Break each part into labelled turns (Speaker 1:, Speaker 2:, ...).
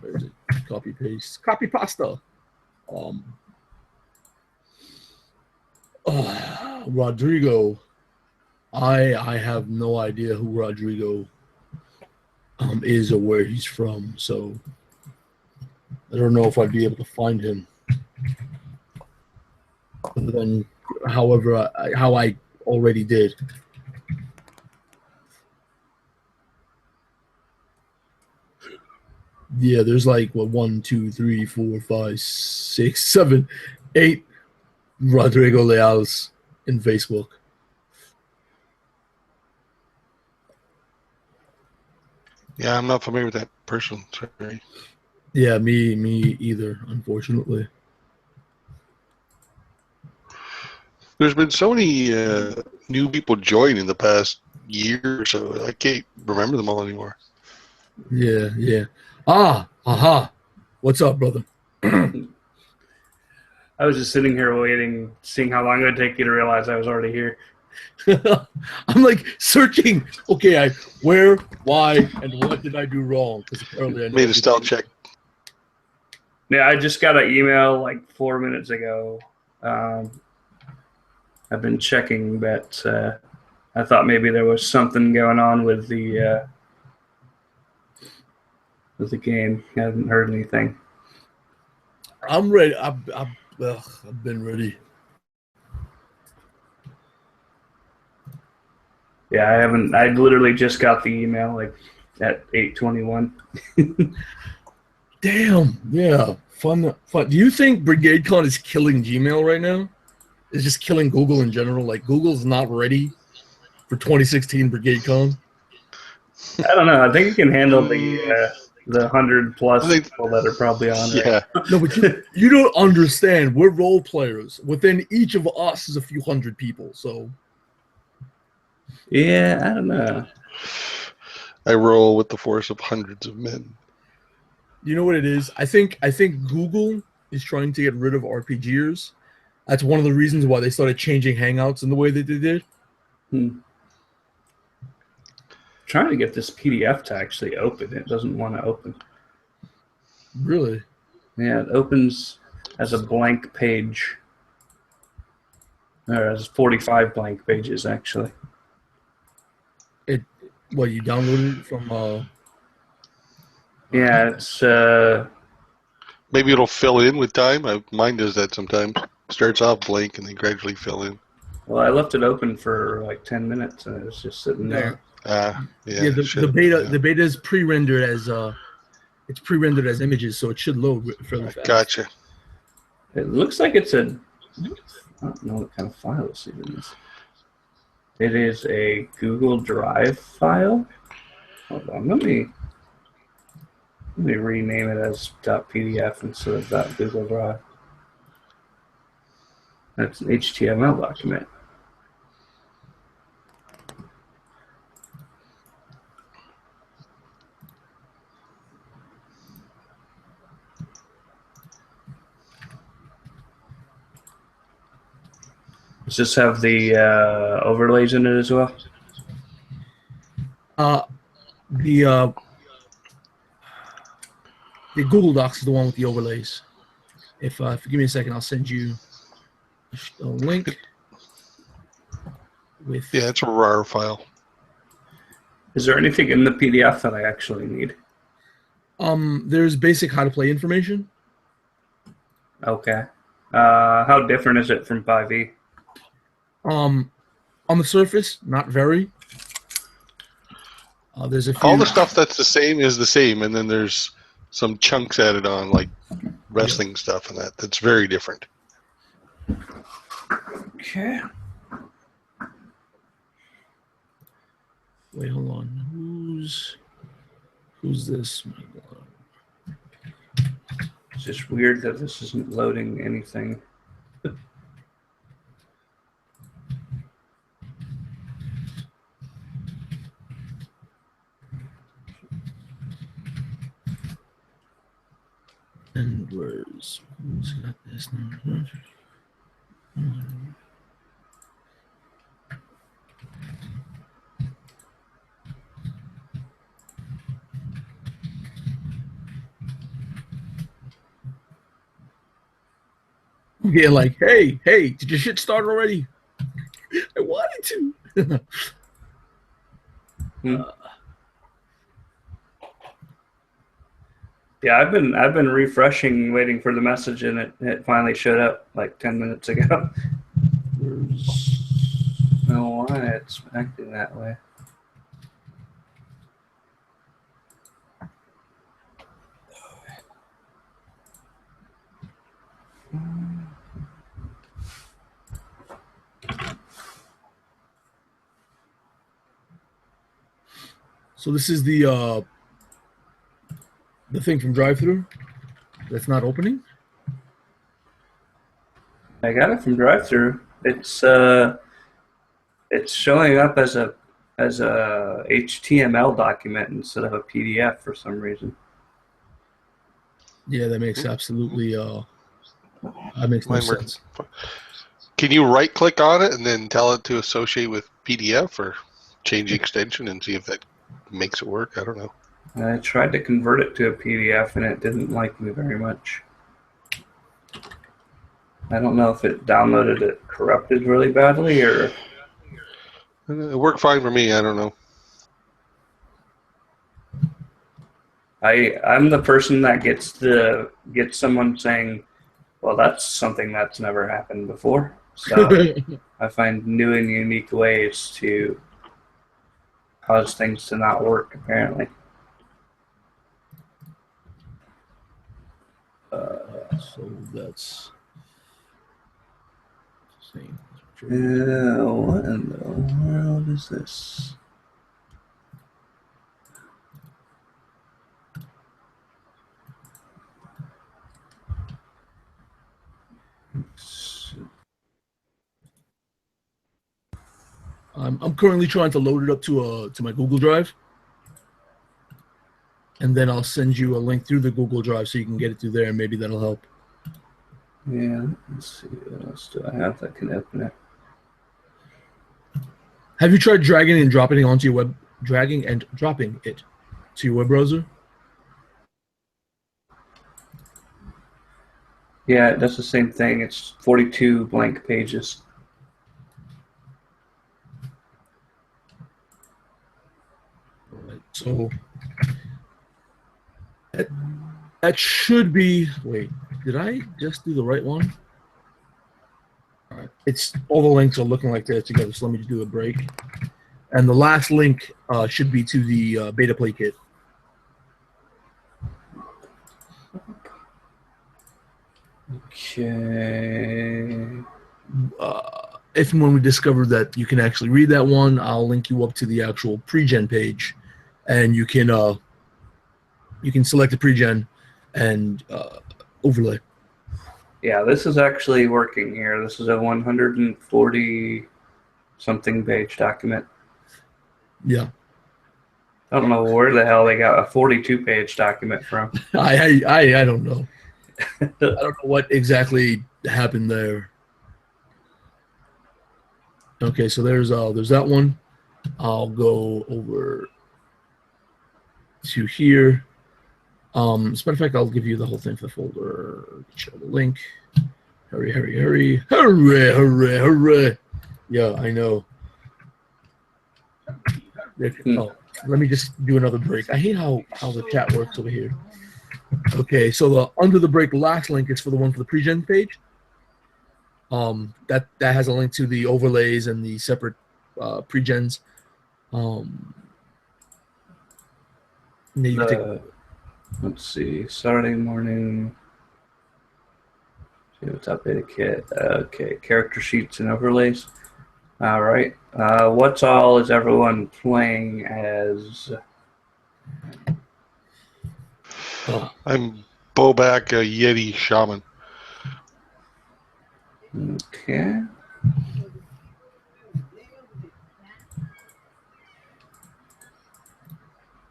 Speaker 1: Where is it? Copy paste. Copy pasta. Rodrigo. I have no idea who Rodrigo is or where he's from, so I don't know if I'd be able to find him. Other than, however, how I already did. Yeah, there's like 1, 2, 3, 4, 5, 6, 7, 8 Rodrigo Leals in Facebook.
Speaker 2: Yeah, I'm not familiar with that person. Sorry.
Speaker 1: Yeah, me either, unfortunately.
Speaker 2: There's been so many new people join in the past year or so. I can't remember them all anymore.
Speaker 1: Yeah. Aha. What's up, brother?
Speaker 3: I was just sitting here waiting, seeing how long it would take you to realize I was already here.
Speaker 1: I'm like searching. Okay, where, why, and what did I do wrong? Because apparently I
Speaker 2: made a stealth check.
Speaker 3: Yeah, I just got an email like 4 minutes ago. I've been checking, but I thought maybe there was something going on with the game. I haven't heard anything.
Speaker 1: I'm ready. I've been ready.
Speaker 3: Yeah, I haven't. I literally just got the email like at 8:21.
Speaker 1: Damn. Yeah. Fun. Do you think BrigadeCon is killing Gmail right now? It's just killing Google in general. Like Google's not ready for 2016 BrigadeCon.
Speaker 3: I don't know. I think it can handle the 100+ people that are probably on.
Speaker 2: Yeah.
Speaker 3: Right?
Speaker 1: No, but you don't understand. We're role players. Within each of us is a few hundred people. So.
Speaker 3: Yeah, I don't know.
Speaker 2: I roll with the force of hundreds of men.
Speaker 1: You know what it is? I think Google is trying to get rid of RPGers. That's one of the reasons why they started changing Hangouts in the way that they did.
Speaker 3: Trying to get this PDF to actually open. It doesn't want to open.
Speaker 1: Really?
Speaker 3: Yeah, it opens as a blank page. Or as 45 blank pages, actually.
Speaker 1: What, you downloaded it from?
Speaker 3: Yeah, it's
Speaker 2: maybe it'll fill in with time. Mine does that sometimes. Starts off blank and then gradually fill in.
Speaker 3: Well, I left it open for like 10 minutes and it was just sitting there.
Speaker 2: Yeah.
Speaker 1: The beta is pre-rendered as it's pre-rendered as images, so it should load fairly fast.
Speaker 2: Gotcha.
Speaker 3: It looks like it's I don't know what kind of file this even is. It is a Google Drive file. Hold on, let me rename it as .pdf instead of .google Drive. That's an HTML document. Does this have the overlays in it as well?
Speaker 1: The Google Docs is the one with the overlays. If you give me a second, I'll send you a link.
Speaker 2: Yeah, it's a RAR file.
Speaker 3: Is there anything in the PDF that I actually need?
Speaker 1: There's basic how to play information.
Speaker 3: Okay. How different is it from 5e?
Speaker 1: On the surface, not very. There's a few.
Speaker 2: All the stuff that's the same is the same, and then there's some chunks added on, like wrestling stuff and that's very different.
Speaker 3: Okay.
Speaker 1: Wait, hold on. Who's this?
Speaker 3: It's just weird that this isn't loading anything.
Speaker 1: And who's got this now? I'm getting like, hey, did your shit start already? I wanted to.
Speaker 3: Hmm. Yeah, I've been refreshing, waiting for the message, and it finally showed up like 10 minutes ago.
Speaker 1: Where's...
Speaker 3: I don't know why it's acting that way.
Speaker 1: So this is the thing from drive-through that's not opening.
Speaker 3: I got it from drive-through. It's showing up as a HTML document instead of a PDF for some reason.
Speaker 1: Yeah, that makes absolutely that makes no
Speaker 2: Mine works.
Speaker 1: sense.
Speaker 2: Can you right click on it and then tell it to associate with PDF or change the extension and see if that makes it work? I don't know.
Speaker 3: I tried to convert it to a PDF and it didn't like me very much. I don't know if it downloaded it corrupted really badly or...
Speaker 2: It worked fine for me. I don't know.
Speaker 3: I'm the person that gets someone saying, well, that's something that's never happened before. So I find new and unique ways to cause things to not work, apparently.
Speaker 1: So that's same.
Speaker 3: What in the world is this?
Speaker 1: I'm currently trying to load it up to my Google Drive, and then I'll send you a link through the Google Drive so you can get it through there, and maybe that'll help.
Speaker 3: Yeah, let's see. What else do I have that can open it?
Speaker 1: Have you tried dragging and dropping it onto your web? Dragging and dropping it to your web browser?
Speaker 3: Yeah, it does the same thing. It's 42 blank pages.
Speaker 1: Right. So that should be. Wait, did I just do the right one? All right. It's all the links are looking like they're together. So let me just do a break. And the last link should be to the beta play kit.
Speaker 3: Okay.
Speaker 1: If and when we discover that you can actually read that one, I'll link you up to the actual pre-gen page, and you can select the pre-gen and overlay.
Speaker 3: Yeah, this is actually working here. This is a 140 something page document.
Speaker 1: Yeah,
Speaker 3: I don't know where the hell they got a 42 page document from.
Speaker 1: I don't know. I don't know what exactly happened there. Okay, so there's that one. I'll go over to here. As a matter of fact, I'll give you the whole thing for the folder. Share the link. Hurry, hurry, hurry. Hurry, hurry, hurry. Yeah, I know. Oh, let me just do another break. I hate how the chat works over here. Okay, so the under the break last link is for the one for the pre-gen page. That has a link to the overlays and the separate pre-gens.
Speaker 3: Let's see, Saturday morning. Tabletop beta kit. Okay, character sheets and overlays. All right. What's all is everyone playing as?
Speaker 2: I'm Bobak, a Yeti shaman.
Speaker 3: Okay.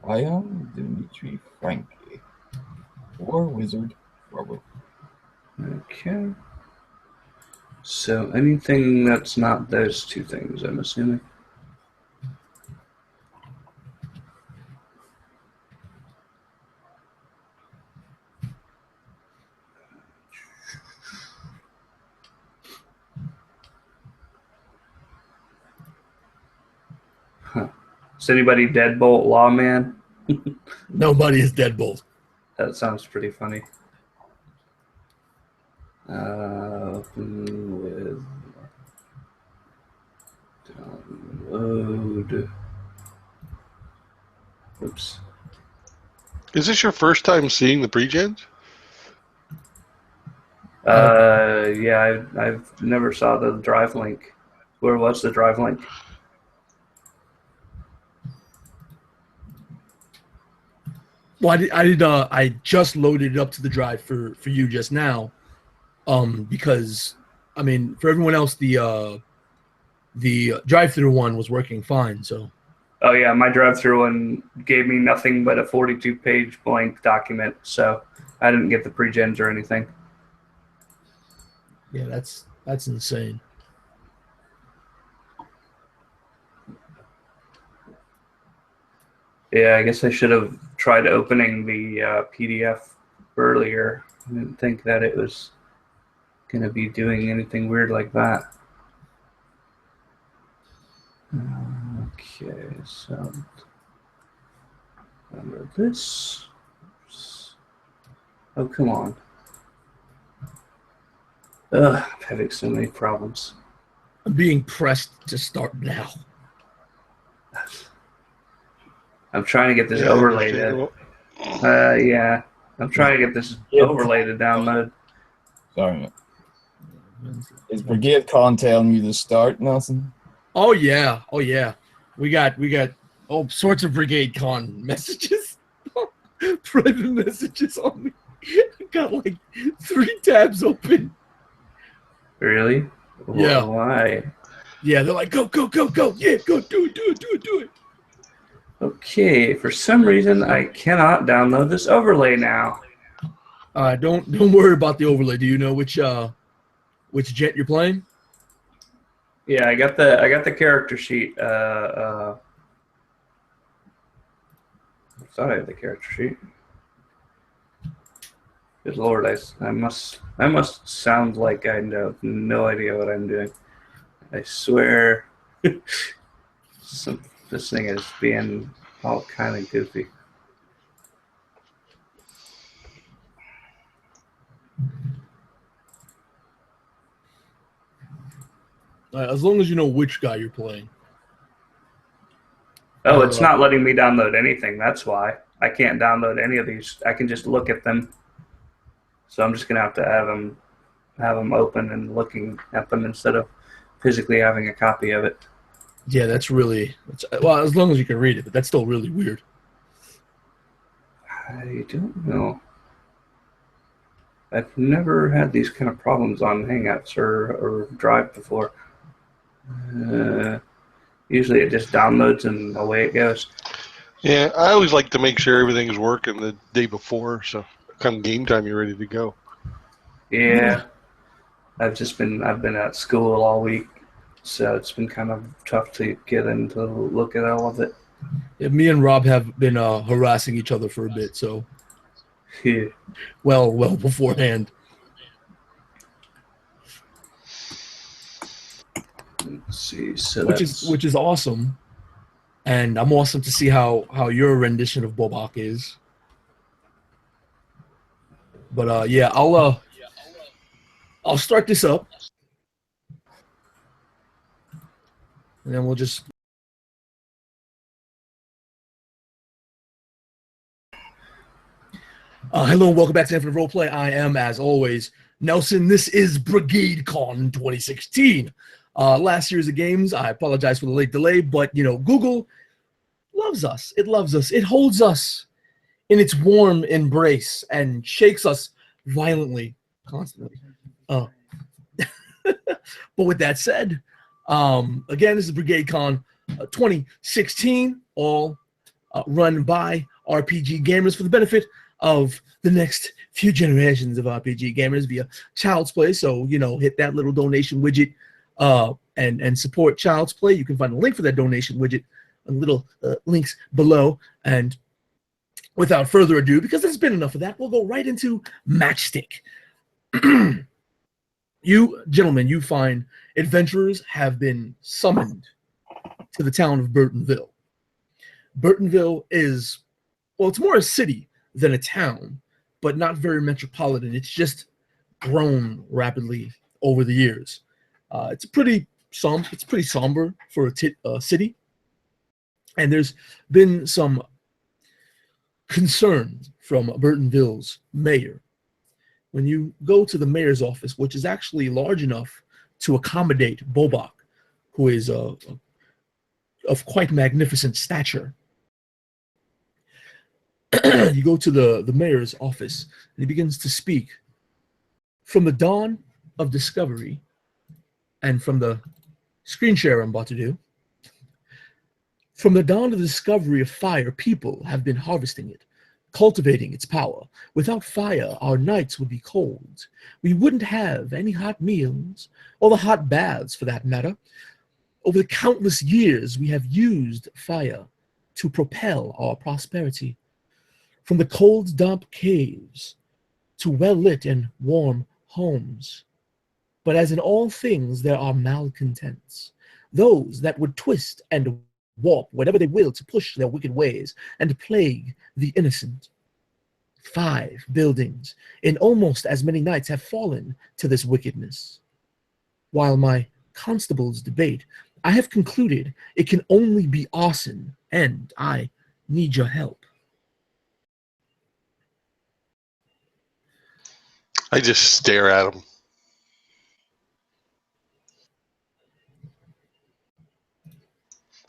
Speaker 4: I am Dimitri Frankie, War Wizard Robert.
Speaker 3: Okay. So anything that's not those two things, I'm assuming. Is anybody Deadbolt Lawman?
Speaker 1: Nobody is Deadbolt.
Speaker 3: That sounds pretty funny. Open with download. Oops.
Speaker 2: Is this your first time seeing the pre-gens?
Speaker 3: Yeah, I've never saw the drive link. Where was the drive link?
Speaker 1: Well, I just loaded it up to the drive for you just now, because I mean, for everyone else, the drive-through one was working fine. So.
Speaker 3: Oh yeah, my drive-through one gave me nothing but a 42-page blank document, so I didn't get the pre-gens or anything.
Speaker 1: Yeah, that's insane.
Speaker 3: Yeah, I guess I should have tried opening the PDF earlier. I didn't think that it was going to be doing anything weird like that. Okay, so under this. Oh, come on. Ugh, I'm having so many problems.
Speaker 1: I'm being pressed to start now.
Speaker 3: I'm trying to get this overlay to. Yeah, I'm trying to get this overlay to download.
Speaker 4: Sorry. Is BrigadeCon telling you to start, Nelson?
Speaker 1: Oh yeah, we got all sorts of BrigadeCon messages, private messages on me. I got like 3 tabs open.
Speaker 3: Really?
Speaker 1: Yeah.
Speaker 3: Why?
Speaker 1: Yeah, they're like, go. Yeah, go, do it.
Speaker 3: Okay, for some reason I cannot download this overlay now.
Speaker 1: Don't worry about the overlay. Do you know which jet you're playing?
Speaker 3: Yeah, I got the character sheet. I thought I had the character sheet. Good Lord, I must sound like I have no idea what I'm doing. I swear, this thing is being all kind of goofy.
Speaker 1: As long as you know which guy you're playing.
Speaker 3: Oh, it's not letting me download anything. That's why I can't download any of these. I can just look at them. So I'm just gonna have to have them open and looking at them instead of physically having a copy of it.
Speaker 1: Yeah, well, as long as you can read it, but that's still really weird.
Speaker 3: I don't know. I've never had these kind of problems on Hangouts or Drive before. Usually it just downloads and away it goes.
Speaker 2: Yeah, I always like to make sure everything's working the day before, so come game time you're ready to go.
Speaker 3: Yeah. I've been at school all week, so it's been kind of tough to get in to look at all of it.
Speaker 1: Yeah, me and Rob have been harassing each other for a bit, so
Speaker 3: Yeah.
Speaker 1: well beforehand.
Speaker 3: Let's see, so
Speaker 1: which is awesome, and I'm awesome to see how your rendition of Bobak is. But yeah, I'll start this up, and then we'll just. Hello and welcome back to Infinite Roleplay. I am, as always, Nelson. This is BrigadeCon 2016. Last year's of games. I apologize for the late delay, but Google loves us. It loves us. It holds us in its warm embrace and shakes us violently, constantly. But with that said, again, this is BrigadeCon 2016, all run by RPG gamers for the benefit of the next few generations of RPG gamers via Childsplay. So, hit that little donation widget and support Childsplay. You can find a link for that donation widget and little links below. And without further ado, because there's been enough of that, we'll go right into Matchstick. You, gentlemen, you find adventurers have been summoned to the town of Burtonville. Burtonville is, well, it's more a city than a town, but not very metropolitan. It's just grown rapidly over the years. It's pretty somber for a city, and there's been some concern from Burtonville's mayor. When you go to the mayor's office, which is actually large enough to accommodate Bobak, who is of quite magnificent stature, you go to the mayor's office, and he begins to speak. From the dawn of discovery, and from the screen share I'm about to do, from the dawn of the discovery of fire, people have been harvesting it, cultivating its power. Without fire, our nights would be cold. We wouldn't have any hot meals, or the hot baths for that matter. Over the countless years, we have used fire to propel our prosperity. From the cold, damp caves to well-lit and warm homes. But as in all things, there are malcontents, those that would twist and warp whatever they will to push their wicked ways and plague the innocent. 5 buildings in almost as many nights have fallen to this wickedness. While my constables debate, I have concluded it can only be arson, and I need your help.
Speaker 2: I just stare at him.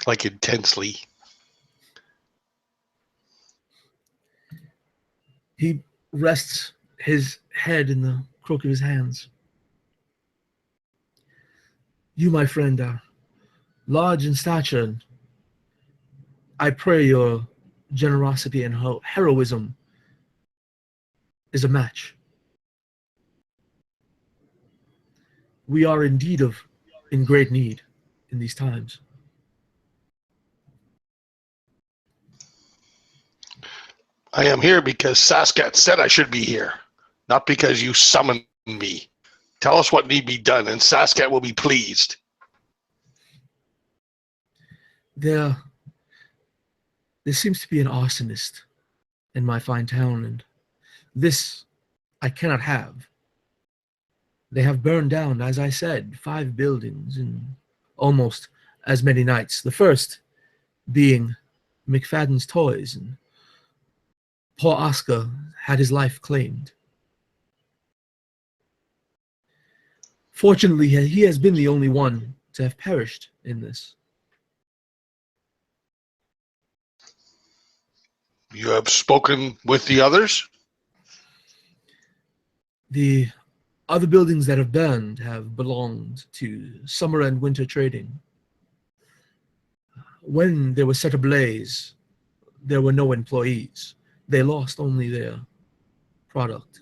Speaker 2: Like intensely.
Speaker 1: He rests his head in the crook of his hands. You, my friend, are large in stature, and I pray your generosity and heroism is a match. We are indeed in great need in these times.
Speaker 2: I am here because Saskat said I should be here, not because you summoned me. Tell us what need be done, and Saskat will be pleased.
Speaker 1: There seems to be an arsonist in my fine town, and this I cannot have. They have burned down, as I said, 5 buildings in almost as many nights. The first being McFadden's Toys, and poor Oscar had his life claimed. Fortunately, he has been the only one to have perished in this.
Speaker 2: You have spoken with the others?
Speaker 1: The other buildings that have burned have belonged to summer and winter trading. When they were set ablaze, there were no employees. They lost only their product.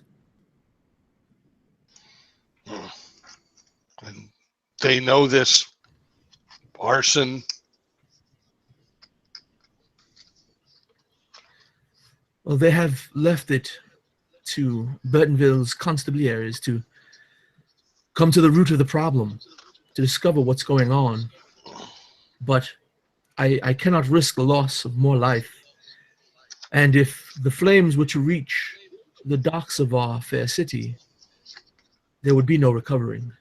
Speaker 2: And they know this arson.
Speaker 1: Well, they have left it to Burtonville's constabularies to come to the root of the problem, to discover what's going on. But I cannot risk the loss of more life. And if the flames were to reach the docks of our fair city, there would be no recovering.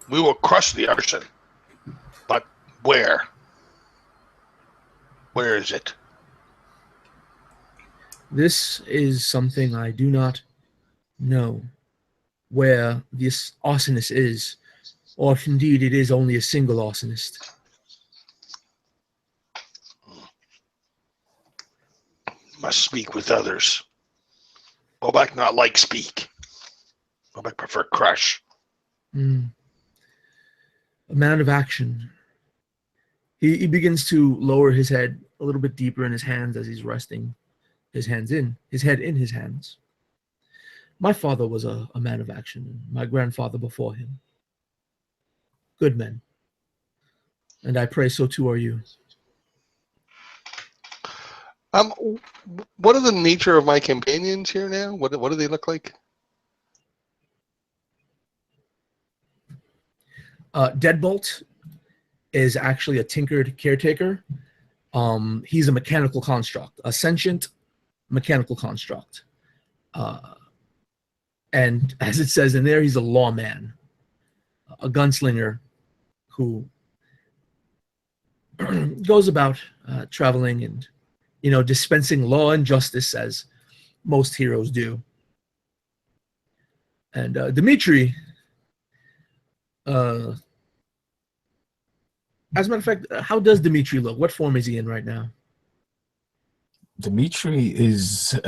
Speaker 2: We will crush the arson. But where? Where is it?
Speaker 1: This is something I do not know, where this arsonist is, or if indeed it is only a single arsonist.
Speaker 2: Must speak with others. Bobak not like speak. Bobak prefer crush.
Speaker 1: A man of action. He begins to lower his head a little bit deeper in his hands as he's resting his head in his hands. My father was a man of action, and my grandfather before him. Good men. And I pray so too are you.
Speaker 2: What are the nature of my companions here now? What do they look like?
Speaker 1: Deadbolt is actually a tinkered caretaker. He's a mechanical construct, a sentient mechanical construct. And as it says in there, he's a lawman, a gunslinger who goes about traveling and, dispensing law and justice as most heroes do. And Dimitri, as a matter of fact, how does Dimitri look? What form is he in right now?
Speaker 4: Dimitri is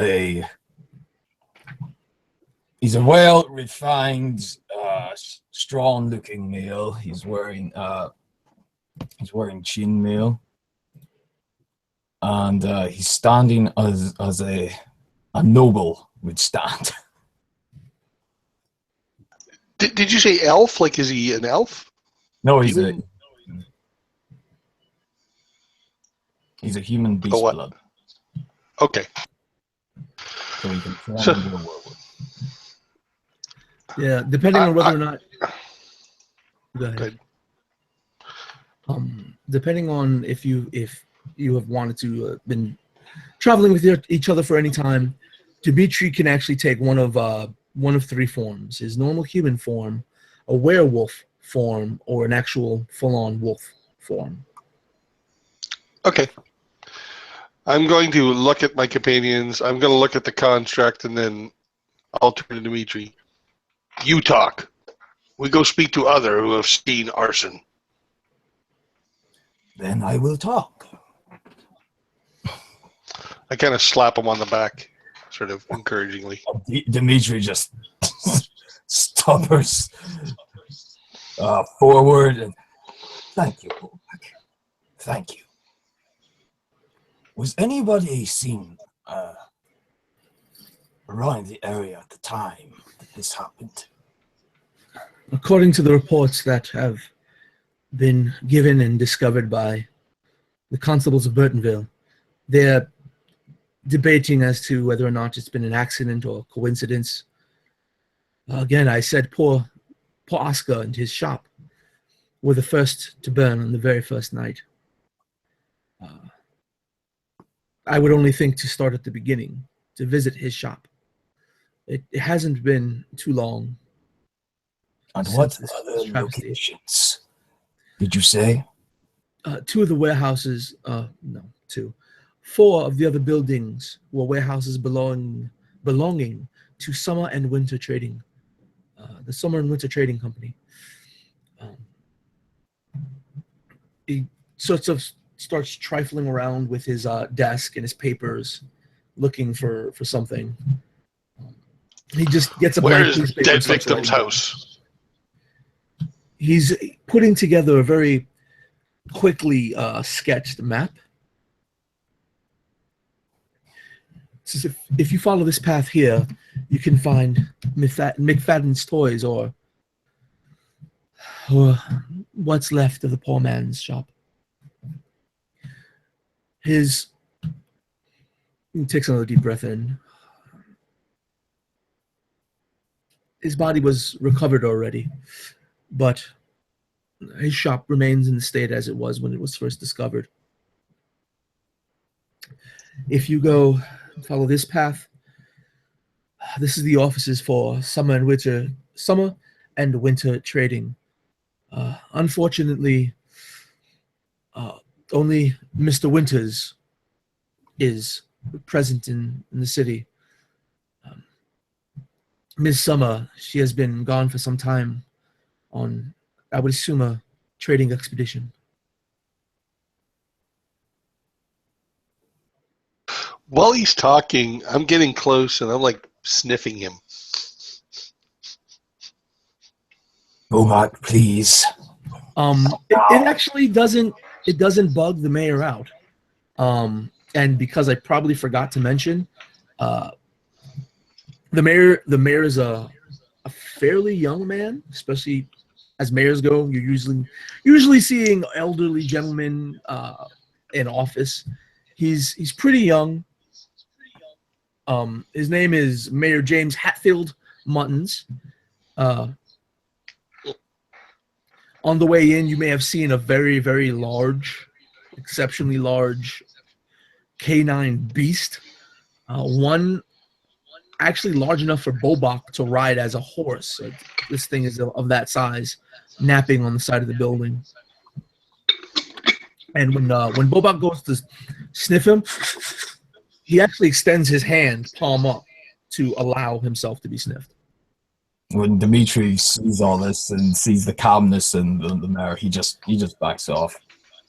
Speaker 4: he's a well-refined, strong-looking male. He's wearing chainmail, and he's standing as a noble would stand.
Speaker 2: Did you say elf? Like, is he an elf?
Speaker 4: No, he's a human beast blood.
Speaker 2: Okay.
Speaker 4: So he can turn into a werewolf.
Speaker 1: Yeah, depending on whether or not. Go ahead. Depending on if you have wanted to been traveling with each other for any time, Dimitri can actually take one of three forms: his normal human form, a werewolf form, or an actual full-on wolf form.
Speaker 2: Okay. I'm going to look at my companions. I'm going to look at the construct, and then I'll turn to Dimitri. You talk. We go speak to other who have seen arson.
Speaker 4: Then I will talk.
Speaker 2: I kind of slap him on the back, sort of encouragingly.
Speaker 4: Dimitri just stutters forward and, thank you, Bullock. Thank you. Was anybody seen around the area at the time that this happened?
Speaker 1: According to the reports that have been given and discovered by the constables of Burtonville, they're debating as to whether or not it's been an accident or coincidence. Again, I said poor Oscar and his shop were the first to burn on the very first night. I would only think to start at the beginning, to visit his shop. It hasn't been too long.
Speaker 4: And what other locations did you say?
Speaker 1: Two of the warehouses, no, two. 4 of the other buildings were warehouses belonging to Summer and Winter Trading, the Summer and Winter Trading Company. He sort of starts trifling around with his desk and his papers, looking for something. He just gets a blank piece of paper.
Speaker 2: Where is dead victim's house?
Speaker 1: He's putting together a very quickly sketched map. So if you follow this path here, you can find McFadden's toys or what's left of the poor man's shop. He takes another deep breath in. His body was recovered already, but his shop remains in the state as it was when it was first discovered. If you go follow this path, this is the offices for Summer and Winter Trading. Unfortunately, only Mr. Winters is present in the city. Ms. Summer, she has been gone for some time on, I would assume, a trading expedition.
Speaker 2: While he's talking, I'm getting close and I'm like sniffing him.
Speaker 4: Oh, Mark, please.
Speaker 1: It actually doesn't bug the mayor out. And because I probably forgot to mention, the mayor is a fairly young man, especially as mayors go. You're usually seeing elderly gentlemen in office. He's pretty young. His name is Mayor James Hatfield Muttons. On the way in, you may have seen a very, very large, exceptionally large canine beast. One actually large enough for Bobok to ride as a horse. This thing is of that size, napping on the side of the building. And when Bobok goes to sniff him, he actually extends his hand, palm up, to allow himself to be sniffed.
Speaker 4: When Dimitri sees all this and sees the calmness in the mayor, he just backs off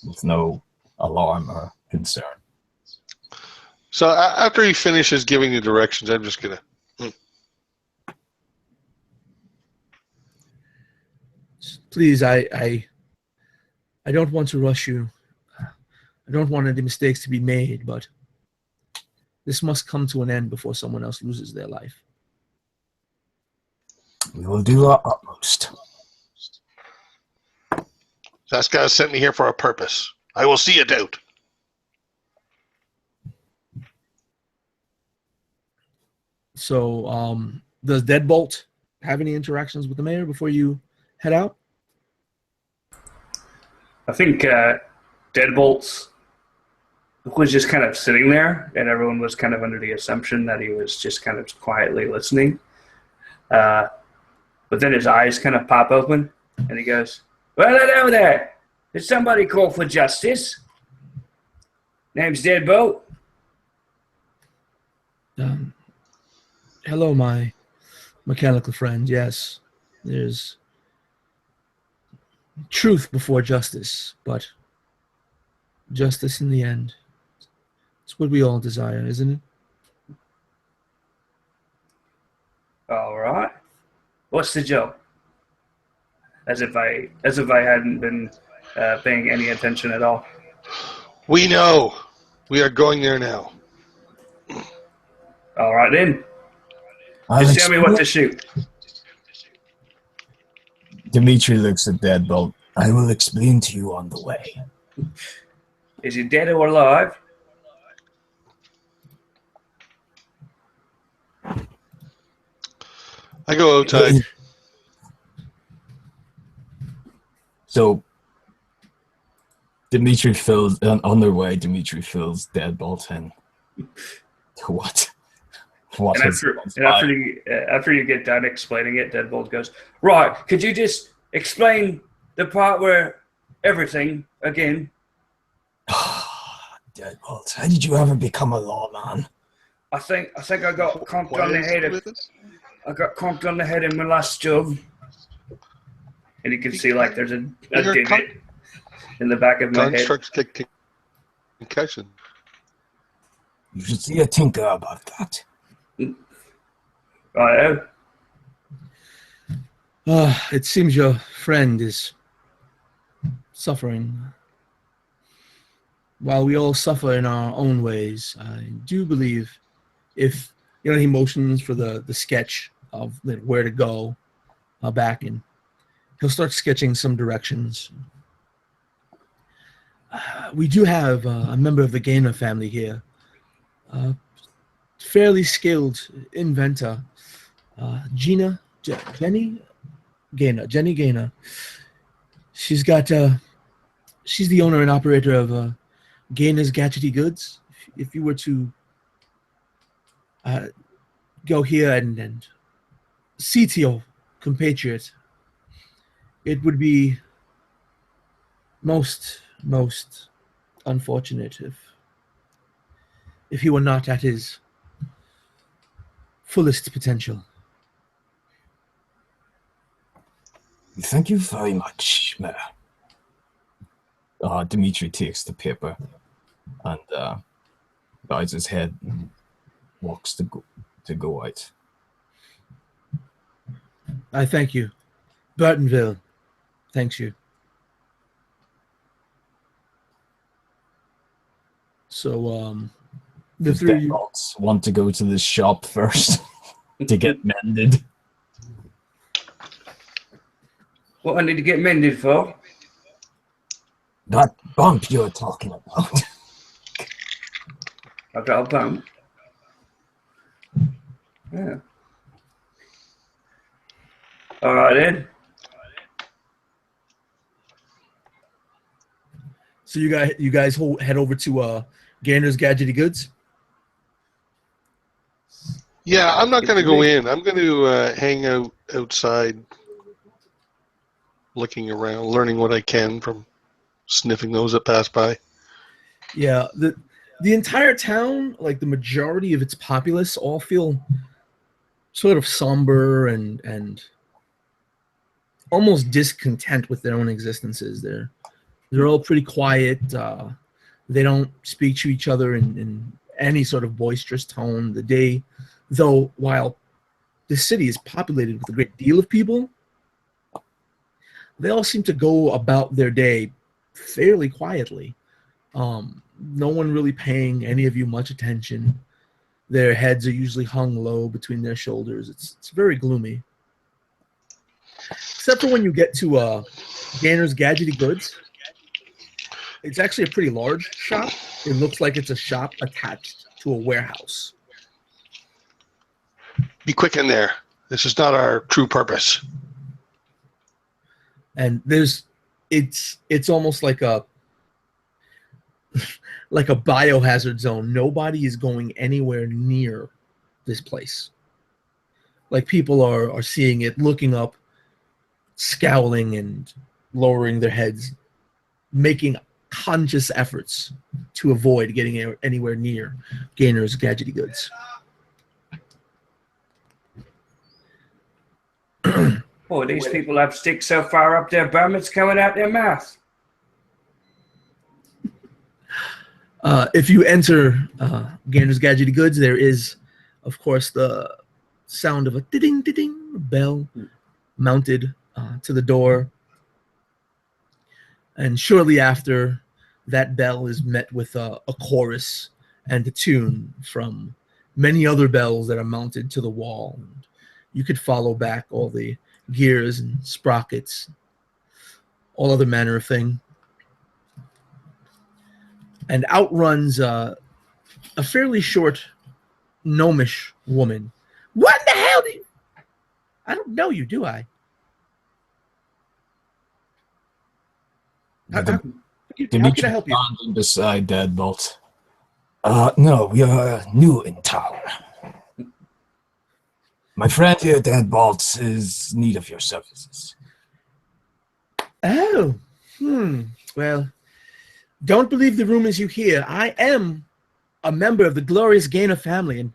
Speaker 4: with no alarm or concern.
Speaker 2: So after he finishes giving the directions, I'm just gonna.
Speaker 1: Please, I don't want to rush you. I don't want any mistakes to be made, but this must come to an end before someone else loses their life.
Speaker 4: We will do our utmost.
Speaker 2: That guy sent me here for a purpose. I will see it out.
Speaker 1: So, does Deadbolt have any interactions with the mayor before you head out?
Speaker 3: I think Deadbolt was just kind of sitting there, and everyone was kind of under the assumption that he was just kind of quietly listening. But then his eyes kind of pop open, and he goes, "Well, hello there. Did somebody call for justice? Name's Deadbolt."
Speaker 1: Hello, my mechanical friend. Yes, there's truth before justice, but justice in the end. It's what we all desire, isn't it?
Speaker 3: All right. What's the job? As if I hadn't been paying any attention at all.
Speaker 2: We know. We are going there now.
Speaker 3: All right then. Just tell me what to shoot.
Speaker 4: Dimitri looks at Deadbolt. I will explain to you on the way.
Speaker 3: Is he dead or alive?
Speaker 2: I go outside.
Speaker 4: So, Dimitri fills, on their way, Dimitri fills Deadbolt in. What?
Speaker 3: And after you get done explaining it, Deadbolt goes, "Right, could you just explain the part where everything again?"
Speaker 4: Deadbolt, how did you ever become a lawman?
Speaker 3: I think I got conked on the head. I got conked on the head in my last job. And you can see like there's a divot in the back of my head.
Speaker 2: Constructs kick concussion.
Speaker 4: You should see a tinker about that.
Speaker 3: I know.
Speaker 1: It seems your friend is suffering. While we all suffer in our own ways, I do believe if, he motions for the sketch of where to go back, and he'll start sketching some directions. We do have a member of the Gainer family here, fairly skilled inventor, Jenny Gainer. She's the owner and operator of Gainer's Gadgety Goods. If you were to go here and see to your compatriot, it would be most unfortunate if he were not at his fullest potential.
Speaker 4: Thank you very much, Mayor. Dimitri takes the paper and bows his head and walks to go out.
Speaker 1: I thank you. Burtonville thanks you. So, the three of you
Speaker 4: want to go to the shop first to get mended.
Speaker 3: What I need to get mended for?
Speaker 4: That bump you're talking about.
Speaker 3: I've got a bump. Yeah. All right then.
Speaker 1: So you guys head over to Gander's Gadgety Goods.
Speaker 2: Yeah, I'm not going to go in. I'm going to hang out outside, looking around, learning what I can from sniffing those that pass by.
Speaker 1: Yeah, the entire town, like the majority of its populace, all feel sort of somber and almost discontent with their own existences. They're all pretty quiet. They don't speak to each other in any sort of boisterous tone. Though while the city is populated with a great deal of people, they all seem to go about their day fairly quietly. No one really paying any of you much attention. Their heads are usually hung low between their shoulders. It's very gloomy. Except for when you get to Gander's Gadgety Goods. It's actually a pretty large shop. It looks like it's a shop attached to a warehouse.
Speaker 2: Be quick in there. This is not our true purpose.
Speaker 1: And it's almost like a biohazard zone. Nobody is going anywhere near this place. Like people are seeing it, looking up, scowling and lowering their heads, making conscious efforts to avoid getting anywhere near Gander's Gadgety Goods.
Speaker 3: Oh, these people have sticks so far up their bum it's coming out their mouth.
Speaker 1: If you enter Gander's Gadgety Goods, there is, of course, the sound of a ding-ding bell mounted to the door. And shortly after, that bell is met with a chorus and a tune from many other bells that are mounted to the wall. And you could follow back all the gears and sprockets, all other manner of thing. And out runs a fairly short, gnomish woman. What in the hell do you... I don't know you, do I? How can I help you?
Speaker 4: Standing beside Deadbolt. No, we are new in town. My friend here, Deadbolt, is in need of your services.
Speaker 1: Oh, well, don't believe the rumors you hear. I am a member of the glorious Gainer family, and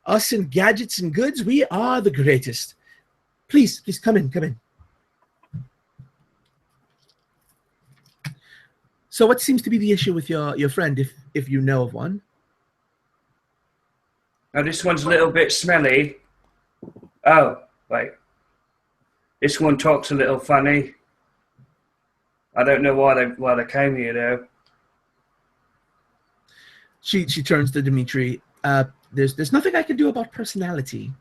Speaker 1: us in gadgets and goods, we are the greatest. Please come in. So what seems to be the issue with your friend, if you know of one?
Speaker 3: Now this one's a little bit smelly. Oh, wait. This one talks a little funny. I don't know why they came here though.
Speaker 1: She turns to Dimitri. There's nothing I can do about personality.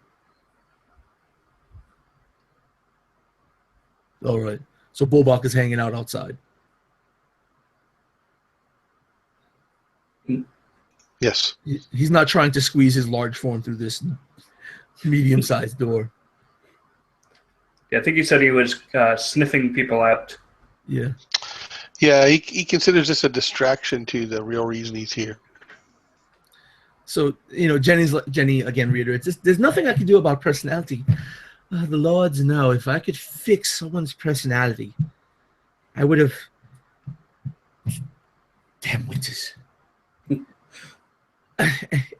Speaker 1: All right. So Bulbok is hanging out outside.
Speaker 2: Yes.
Speaker 1: He's not trying to squeeze his large form through this medium-sized door.
Speaker 3: Yeah, I think he said he was sniffing people out.
Speaker 1: Yeah.
Speaker 2: Yeah, he considers this a distraction to the real reason he's here.
Speaker 1: So, Jenny again reiterates, there's nothing I can do about personality. The Lords know, if I could fix someone's personality, I would have... Damn witches.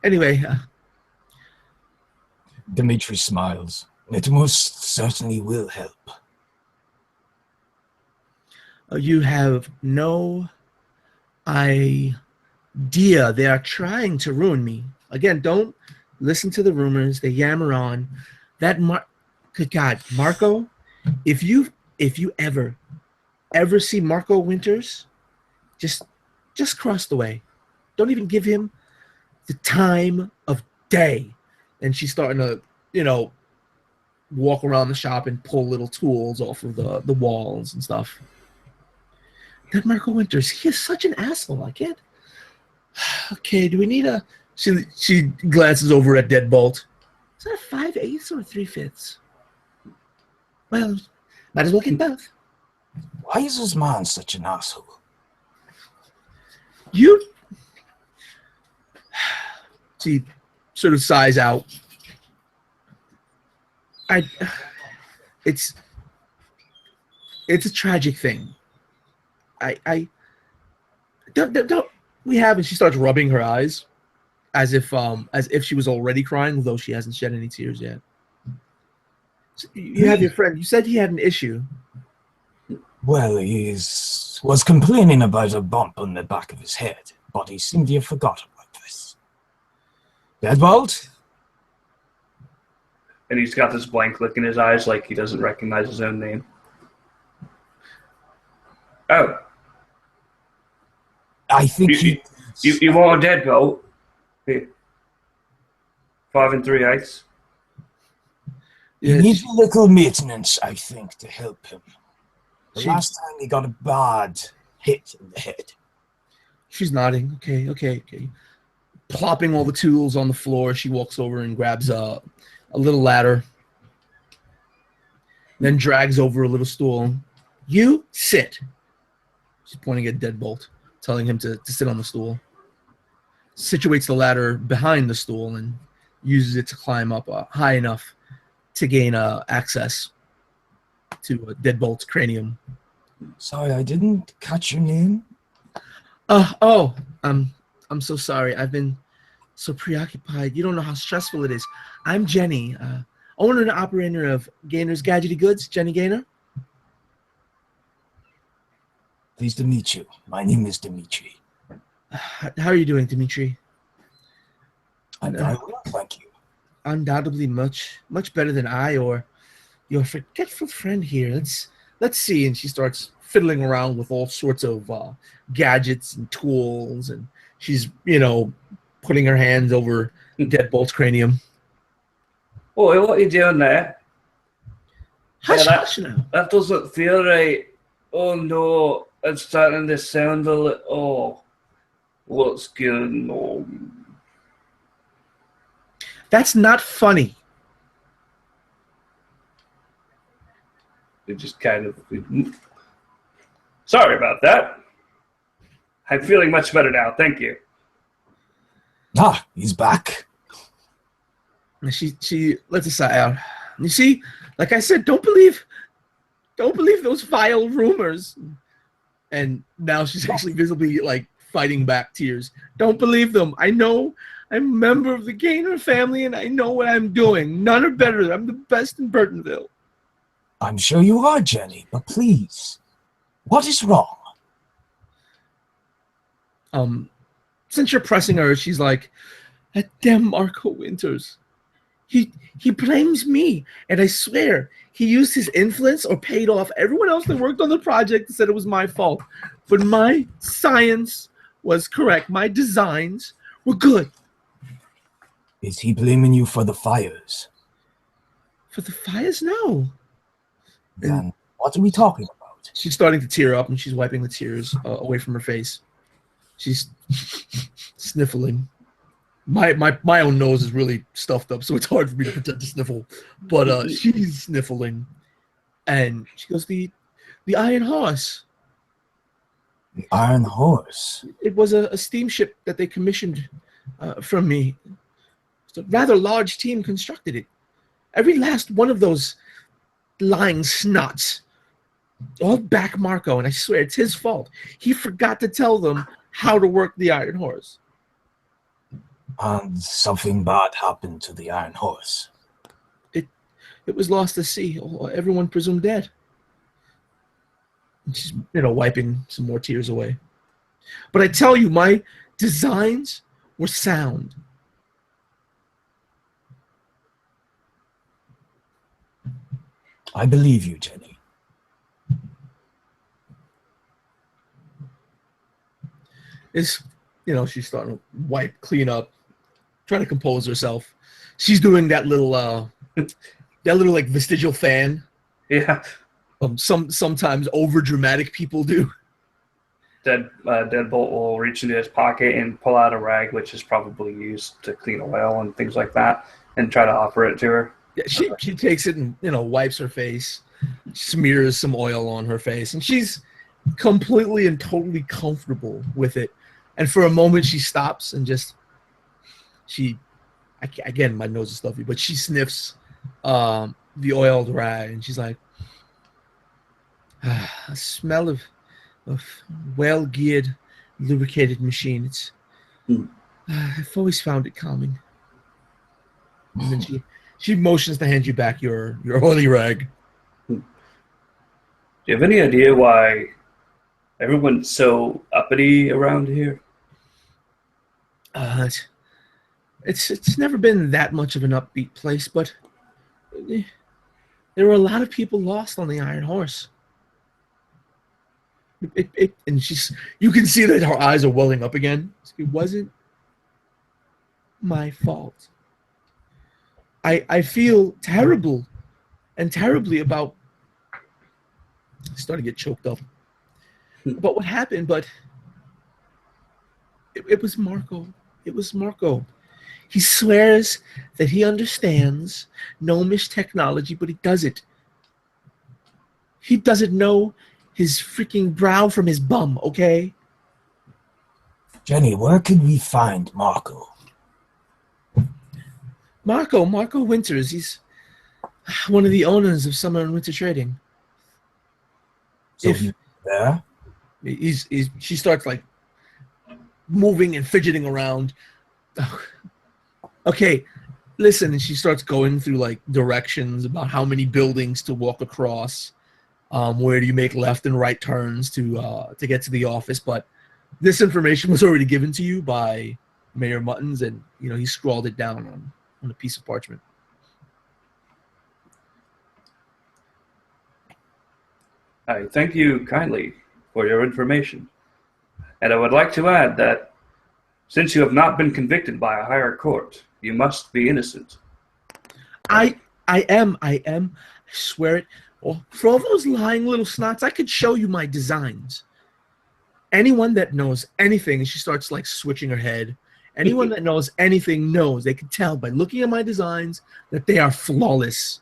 Speaker 1: Anyway.
Speaker 4: Dimitri smiles. It most certainly will help.
Speaker 1: You have no idea. They are trying to ruin me. Again, don't listen to the rumors. They yammer on. Good God, Marco, if you ever see Marco Winters, just cross the way. Don't even give him the time of day. And she's starting to, walk around the shop and pull little tools off of the walls and stuff. That Marco Winters, he is such an asshole. I can't. Okay, do we need a... She glances over at Deadbolt. Is that a 5/8 or a 3/5? Well, might as well get both.
Speaker 4: Why is this man such an asshole?
Speaker 1: You. She sort of sighs out. It's a tragic thing. I don't we have, and she starts rubbing her eyes as if she was already crying, although she hasn't shed any tears yet. So you have your friend. You said he had an issue.
Speaker 4: Well, he was complaining about a bump on the back of his head, but he seemed to have forgotten about this. Deadbolt?
Speaker 3: And he's got this blank look in his eyes like he doesn't recognize his own name. Oh.
Speaker 4: I think
Speaker 3: you want a deadbolt? Here. 5 3/8.
Speaker 4: He needs a little maintenance, I think, to help him. The last time he got a bad hit in the head.
Speaker 1: She's nodding. Okay. Plopping all the tools on the floor, she walks over and grabs a little ladder. Then drags over a little stool. You sit. She's pointing at Deadbolt, telling him to sit on the stool. Situates the ladder behind the stool and uses it to climb up high enough to gain access to Deadbolt's cranium.
Speaker 4: Sorry, I didn't catch your name.
Speaker 1: I'm so sorry. I've been so preoccupied. You don't know how stressful it is. I'm Jenny, owner and operator of Gainer's Gadgety Goods. Jenny Gaynor.
Speaker 4: Pleased to meet you. My name is Dimitri.
Speaker 1: How are you doing, Dimitri?
Speaker 4: I'm very well, thank you.
Speaker 1: Undoubtedly much better than I or your forgetful friend here. Let's see. And she starts fiddling around with all sorts of gadgets and tools, and she's putting her hands over Deadbolt's cranium.
Speaker 3: Oh, what are you doing there?
Speaker 1: Hush now.
Speaker 3: That doesn't feel right. Oh no, it's starting to sound a little. Oh, what's going on?
Speaker 1: That's not funny.
Speaker 3: It just kind of. Sorry about that. I'm feeling much better now. Thank you.
Speaker 4: Ah, he's back.
Speaker 1: And she lets a sigh out. You see, like I said, don't believe those vile rumors. And now she's actually visibly fighting back tears. Don't believe them. I know I'm a member of the Gaynor family, and I know what I'm doing. None are better. I'm the best in Burtonville.
Speaker 4: I'm sure you are, Jenny, but please, what is wrong?
Speaker 1: Since you're pressing her, she's like, that damn Marco Winters. He blames me, and I swear he used his influence or paid off everyone else that worked on the project and said it was my fault. But my science was correct. My designs were good.
Speaker 4: Is he blaming you for the fires?
Speaker 1: For the fires? No.
Speaker 4: Then what are we talking about?
Speaker 1: She's starting to tear up, and she's wiping the tears away from her face. She's sniffling. My own nose is really stuffed up, so it's hard for me to pretend to sniffle. But she's sniffling, and she goes, "The Iron Horse."
Speaker 4: The Iron Horse.
Speaker 1: It was a steamship that they commissioned from me. It's a rather large team constructed it. Every last one of those lying snots all back Marco, and I swear it's his fault. He forgot to tell them how to work the Iron Horse.
Speaker 4: And something bad happened to the Iron Horse.
Speaker 1: It was lost to sea. Everyone presumed dead. And she's, wiping some more tears away. But I tell you, my designs were sound.
Speaker 4: I believe you, Jenny.
Speaker 1: She's starting to clean up, trying to compose herself. She's doing that little vestigial fan.
Speaker 3: Yeah.
Speaker 1: Sometimes over dramatic people do.
Speaker 3: Deadbolt will reach into his pocket and pull out a rag, which is probably used to clean oil and things like that, and try to offer it to her.
Speaker 1: Yeah, she takes it and wipes her face, smears some oil on her face, and she's completely and totally comfortable with it. And for a moment, she stops and again, my nose is stuffy, but she sniffs the oiled rag, and she's like, a smell of well-geared, lubricated machine. It's I've always found it calming. And then she motions to hand you back your oily rag.
Speaker 3: Do you have any idea why everyone's so uppity around here?
Speaker 1: It's never been that much of an upbeat place, but there were a lot of people lost on the Iron Horse. And you can see that her eyes are welling up again. It wasn't my fault. I feel terribly about starting to get choked up about what happened, but it was Marco. It was Marco. He swears that he understands gnomish technology, but he doesn't. He doesn't know his freaking brow from his bum, okay?
Speaker 4: Jenny, where can we find Marco?
Speaker 1: Marco Winters. He's one of the owners of Summer and Winter Trading.
Speaker 4: So he's there?
Speaker 1: She starts like moving and fidgeting around. Okay, listen, and she starts going through like directions about how many buildings to walk across, where do you make left and right turns to get to the office. But this information was already given to you by Mayor Muttons, and he scrawled it down on a piece of parchment.
Speaker 3: I thank you kindly for your information. And I would like to add that since you have not been convicted by a higher court, you must be innocent.
Speaker 1: I am. I swear it. Oh, for all those lying little snots, I could show you my designs. Anyone that knows anything, and she starts like switching her head. Anyone that knows anything knows. They can tell by looking at my designs that they are flawless.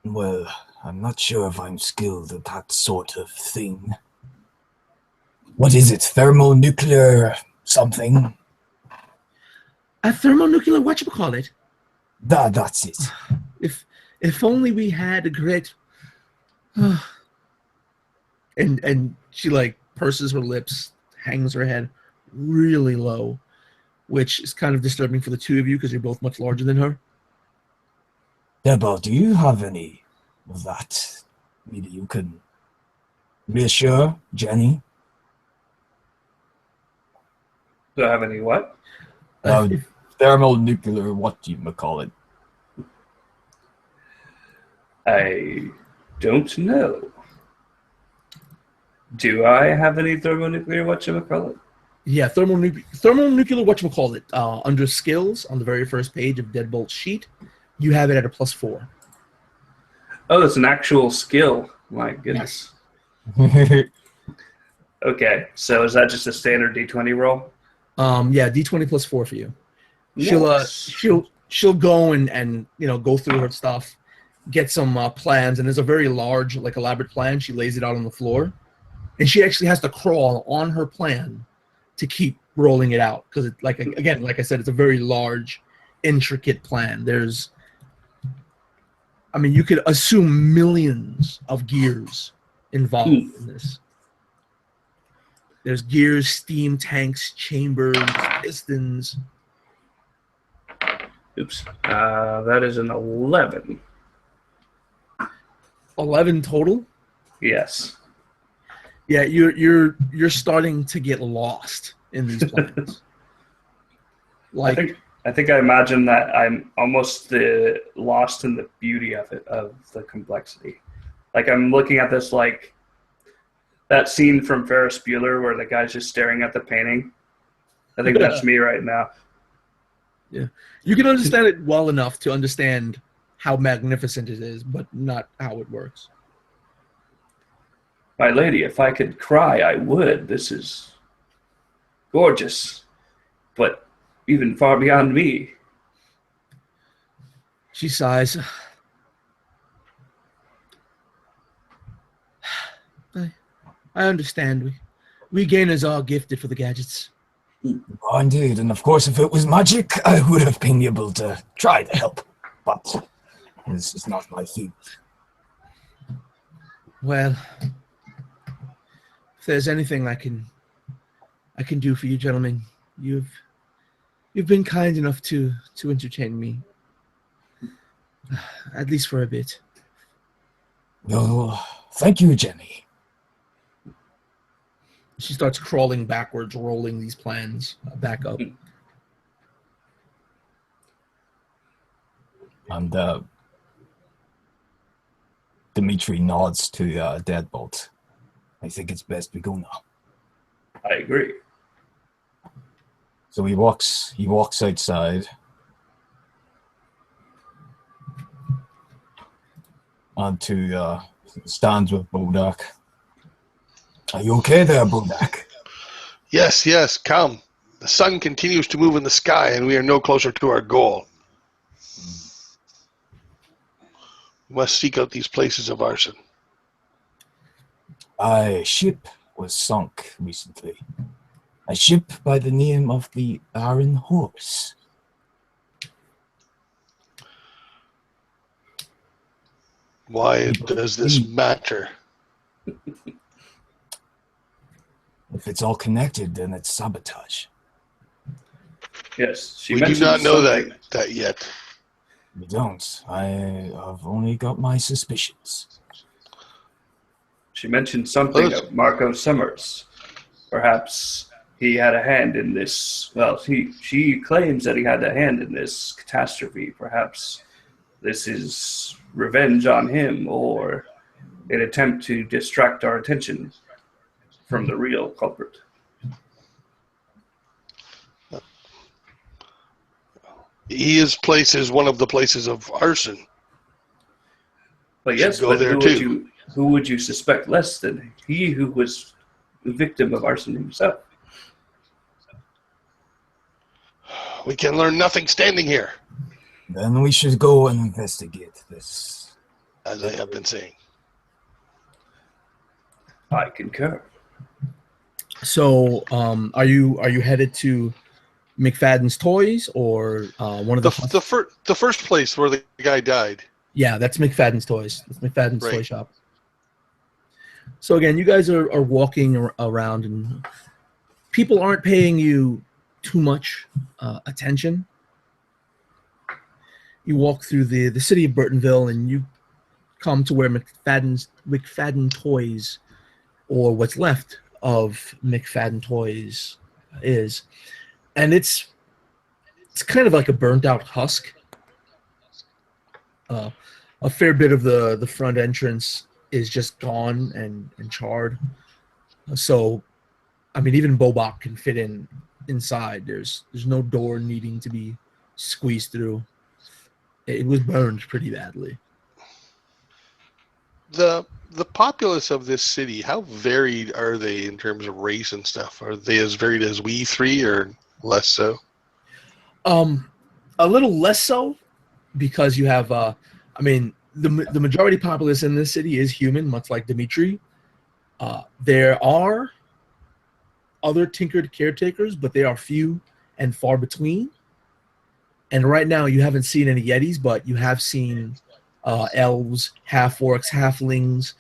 Speaker 4: Well, I'm not sure if I'm skilled at that sort of thing. What is it? Thermonuclear something?
Speaker 1: A thermonuclear whatchamacallit?
Speaker 4: That's it.
Speaker 1: If only we had a great... and she like purses her lips, hangs her head really low, which is kind of disturbing for the two of you because you're both much larger than her.
Speaker 4: Debo, do you have any of that? Maybe you can reassure Jenny?
Speaker 3: Do I have any what?
Speaker 4: Thermonuclear, what do you call it?
Speaker 3: I don't know. Do I have any thermonuclear whatchamacallit?
Speaker 1: Yeah, thermonuclear whatchamacallit. Under skills, on the very first page of Deadbolt's sheet, you have it at a +4.
Speaker 3: Oh, that's an actual skill. My goodness.
Speaker 1: Yes.
Speaker 3: Okay, so is that just a standard D20 roll?
Speaker 1: Yeah, D20 +4 for you.
Speaker 3: Nice.
Speaker 1: She'll go and go through her stuff, get some plans, and there's a very large, like elaborate plan. She lays it out on the floor, and she actually has to crawl on her plan to keep rolling it out because, like I said, it's a very large, intricate plan. You could assume millions of gears involved in this. There's gears, steam tanks, chambers, pistons.
Speaker 3: Oops. That is an 11.
Speaker 1: 11 total?
Speaker 3: Yes.
Speaker 1: Yeah, you're starting to get lost in these plans.
Speaker 3: I think I imagine that I'm almost lost in the beauty of it, of the complexity. Like I'm looking at this like that scene from Ferris Bueller where the guy's just staring at the painting. I think that's me right now.
Speaker 1: Yeah. You can understand it well enough to understand how magnificent it is, but not how it works.
Speaker 3: My lady, if I could cry, I would. This is gorgeous, but even far beyond me.
Speaker 1: She sighs. I understand. We gainers are gifted for the gadgets.
Speaker 4: Oh, indeed, and of course, if it was magic, I would have been able to try to help, but this is not my field.
Speaker 1: Well, if there's anything I can do for you, gentlemen, you've been kind enough to entertain me, at least for a bit.
Speaker 4: Oh, thank you, Jenny.
Speaker 1: She starts crawling backwards, rolling these plans back up.
Speaker 4: And Dimitri nods to Deadbolt. I think it's best we go now.
Speaker 3: I agree.
Speaker 4: So he walks outside. Onto stands with Bodak. Are you okay there, Bodak?
Speaker 2: Yes, come. The sun continues to move in the sky, and we are no closer to our goal. We must seek out these places of arson.
Speaker 4: A ship was sunk recently. A ship by the name of the Iron Horse.
Speaker 2: Why does this matter?
Speaker 4: If it's all connected, then it's sabotage.
Speaker 3: Yes, she
Speaker 2: We do
Speaker 3: mentioned
Speaker 2: not know
Speaker 3: something.
Speaker 2: that yet.
Speaker 4: We don't. I have only got my suspicions.
Speaker 3: She mentioned something
Speaker 2: Those-
Speaker 3: of Marco Summers. Perhaps he had a hand in this. Well, she claims that he had a hand in this catastrophe. Perhaps this is revenge on him, or an attempt to distract our attention from the real culprit.
Speaker 2: His place is one of the places of arson.
Speaker 3: But
Speaker 2: Should
Speaker 3: yes,
Speaker 2: go
Speaker 3: but
Speaker 2: there
Speaker 3: who would you suspect less than he who was the victim of arson himself?
Speaker 2: We can learn nothing standing here,
Speaker 4: Then we should go and investigate this.
Speaker 2: as I have been saying.
Speaker 3: I concur.
Speaker 1: So, are you headed to McFadden's Toys or one of the?
Speaker 2: The first place where the guy died.
Speaker 1: Yeah, that's McFadden's Toys. That's McFadden's
Speaker 2: Right.
Speaker 1: Toy Shop. So again, you guys are walking around, and people aren't paying you too much attention. You walk through the city of Burtonville, and you come to where McFadden Toys, or what's left of McFadden Toys, is, and it's kind of like a burnt out husk. A fair bit of the front entrance is just gone and charred. So, I mean, even Bobak can fit inside. There's no door needing to be squeezed through. It was burned pretty badly.
Speaker 2: The populace of this city, how varied are they in terms of race and stuff? Are they as varied as we three, or less so?
Speaker 1: A little less so, because you have the majority populace in this city is human, much like Dimitri. There are other tinkered caretakers, but they are few and far between. And right now, you haven't seen any Yetis, but you have seen elves, half-orcs, halflings.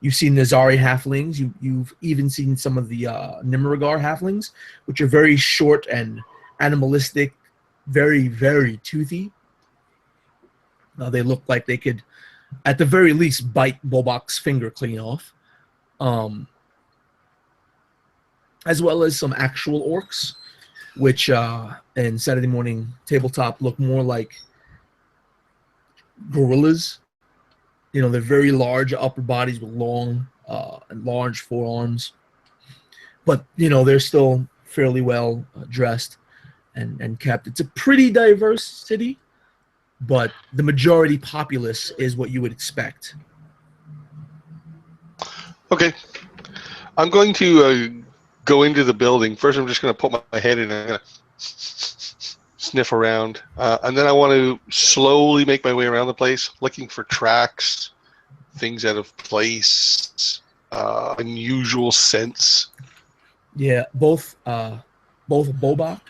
Speaker 1: You've seen Nazari halflings. You've even seen some of the Nimragar halflings, which are very short and animalistic, very, very toothy. They look like they could, at the very least, bite Bobak's finger clean off. As well as some actual orcs, which in Saturday morning tabletop look more like gorillas. You know, they're very large upper bodies with long and large forearms. But, you know, they're still fairly well dressed and kept. It's a pretty diverse city, but the majority populace is what you would expect.
Speaker 2: Okay. I'm going to go into the building. First, I'm just going to put my head in and I'm going to sniff around. And then I want to slowly make my way around the place, looking for tracks, things out of place, unusual scents?
Speaker 1: Yeah, both Bobak.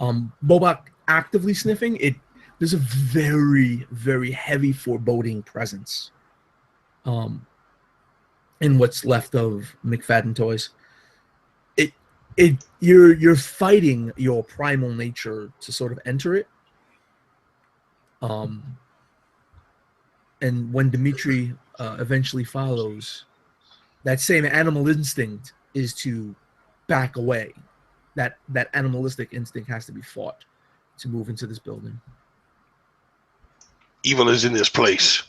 Speaker 1: Bobak actively sniffing it. There's a very, very heavy foreboding presence. In what's left of McFadden toys. You're fighting your primal nature to sort of enter it. And when Dimitri eventually follows, that same animal instinct is to back away. That animalistic instinct has to be fought to move into this building.
Speaker 2: Evil is in this place.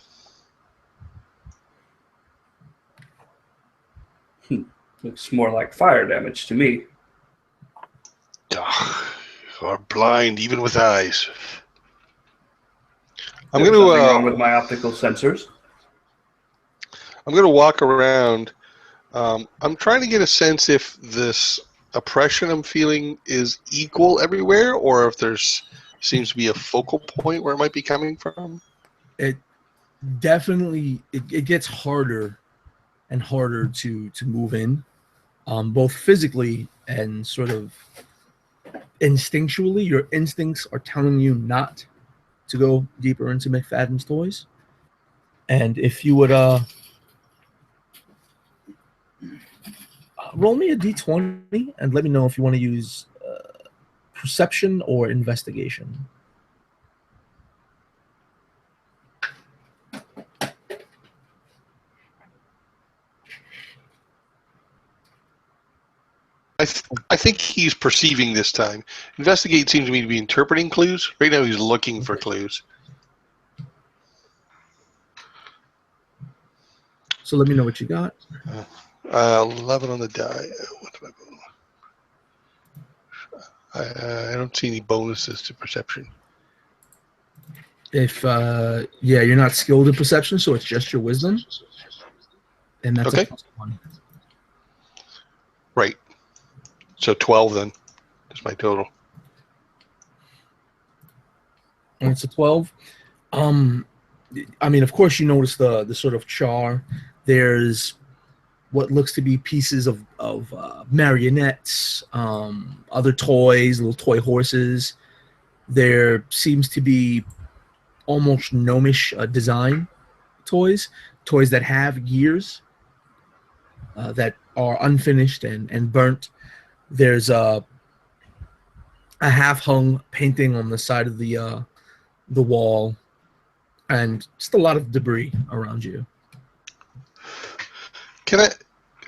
Speaker 3: Looks more like fire damage to me.
Speaker 2: Ugh, you are blind even with eyes. I'm
Speaker 3: There's
Speaker 2: going
Speaker 3: nothing wrong
Speaker 2: to
Speaker 3: with my optical sensors.
Speaker 2: I'm going to walk around. I'm trying to get a sense if this oppression I'm feeling is equal everywhere, or if there's seems to be a focal point where it might be coming from.
Speaker 1: It definitely it gets harder and harder to move in, both physically and sort of instinctually. Your instincts are telling you not to go deeper into McFadden's toys. And if you would roll me a d20 and let me know if you want to use perception or investigation.
Speaker 2: I think he's perceiving this time. Investigate seems to me to be interpreting clues. Right now he's looking for clues.
Speaker 1: So let me know what you got.
Speaker 2: 11 on the die. What did I go? I don't see any bonuses to perception.
Speaker 1: If you're not skilled in perception, so it's just your wisdom, and that's
Speaker 2: Okay.
Speaker 1: a +1.
Speaker 2: Right. So 12 then. That's my total.
Speaker 1: And it's a 12. I mean, of course, you notice the sort of char. There's what looks to be pieces of marionettes, other toys, little toy horses. There seems to be almost gnomish design toys that have gears that are unfinished and burnt. There's a half-hung painting on the side of the wall, and just a lot of debris around you.
Speaker 2: Can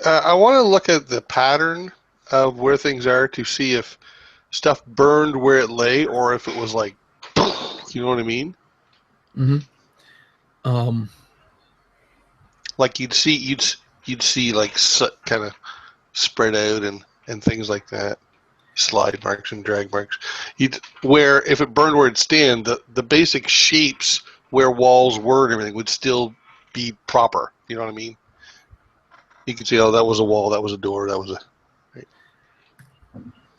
Speaker 2: I want to look at the pattern of where things are to see if stuff burned where it lay or if it was like, you know what I mean?
Speaker 1: Mm-hmm.
Speaker 2: Like you'd see like soot kind of spread out and things like that. Slide marks and drag marks. Where if it burned where it'd stand, the basic shapes where walls were and everything would still be proper. You know what I mean? You can see, oh, that was a wall, that was a door, that was a.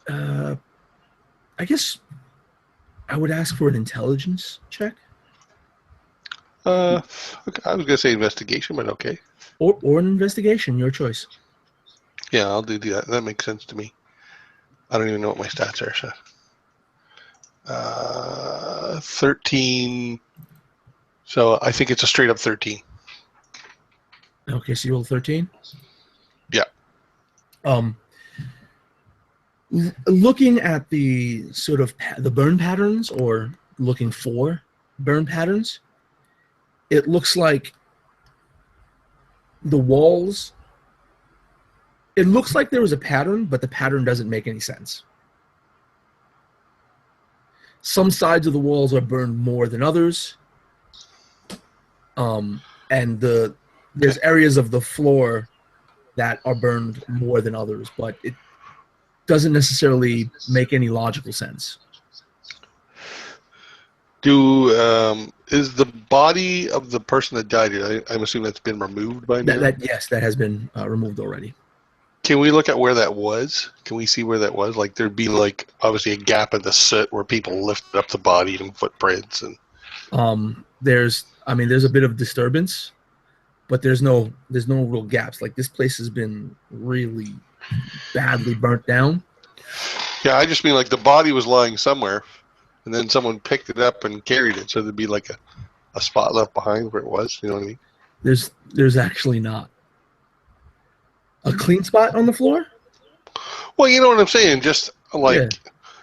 Speaker 2: Right.
Speaker 1: I guess I would ask for an intelligence check.
Speaker 2: Okay, I was gonna say investigation, but okay.
Speaker 1: Or an investigation, your choice.
Speaker 2: Yeah, I'll do that. That makes sense to me. I don't even know what my stats are. So, 13. So I think it's a straight up 13.
Speaker 1: Okay, so you rolled 13?
Speaker 2: Yeah.
Speaker 1: Looking at the sort of the burn patterns, or looking for burn patterns, it looks like the walls. It looks like there was a pattern, but the pattern doesn't make any sense. Some sides of the walls are burned more than others, and there's areas of the floor that are burned more than others, but it doesn't necessarily make any logical sense.
Speaker 2: Is the body of the person that died? I'm assuming that's been removed by now.
Speaker 1: Yes, that has been removed already.
Speaker 2: Can we look at where that was? Can we see where that was? Like there'd be like obviously a gap in the soot where people lifted up the body and footprints and.
Speaker 1: There's a bit of disturbance, but there's no real gaps. Like, this place has been really badly burnt down.
Speaker 2: Yeah, I just mean like the body was lying somewhere, and then someone picked it up and carried it, so there'd be like a spot left behind where it was. You know what I mean?
Speaker 1: There's actually not a clean spot on the floor.
Speaker 2: Well, you know what I'm saying. Just like,
Speaker 1: Yeah.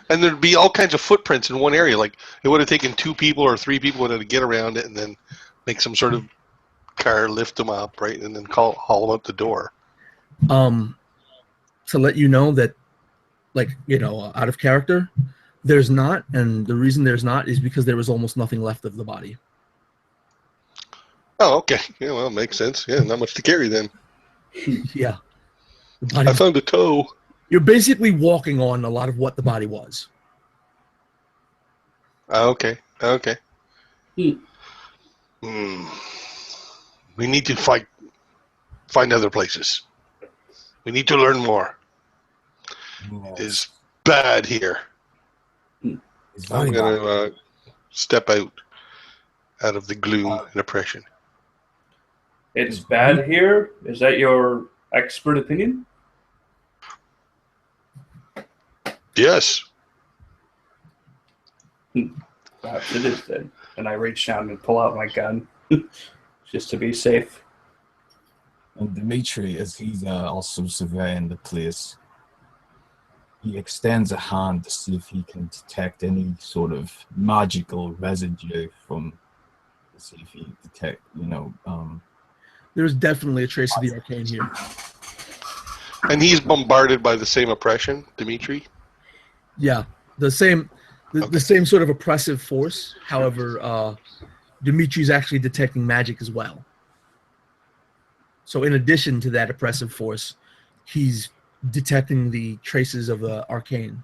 Speaker 2: and there'd be all kinds of footprints in one area. Like it would have taken 2 people or 3 people to get around it, and then make some sort of car lift them up, right, and then haul them out the door.
Speaker 1: To let you know that, like, out of character, there's not, and the reason there's not is because there was almost nothing left of the body.
Speaker 2: Oh, okay. Yeah, well, makes sense. Yeah, not much to carry then.
Speaker 1: Yeah. The
Speaker 2: I
Speaker 1: body,
Speaker 2: found a toe.
Speaker 1: you're basically walking on a lot of what the body was.
Speaker 2: Okay. Okay.
Speaker 3: Hmm.
Speaker 2: We need to find other places. We need to learn more. It's bad here.
Speaker 4: It's very
Speaker 2: I'm
Speaker 4: bad.
Speaker 2: going to step out of the gloom and oppression.
Speaker 3: It's bad here. Is that your expert opinion?
Speaker 2: Yes.
Speaker 3: Perhaps it is then. And I reach down and pull out my gun just to be safe.
Speaker 4: And Dimitri, as he's also surveying the place, he extends a hand to see if he can detect any sort of magical residue from, to see if he detect,
Speaker 1: There's definitely a trace of the arcane here.
Speaker 2: And he's bombarded by the same oppression, Dimitri?
Speaker 1: Yeah, the same sort of oppressive force. However, Dimitri's actually detecting magic as well. So in addition to that oppressive force, he's detecting the traces of the arcane.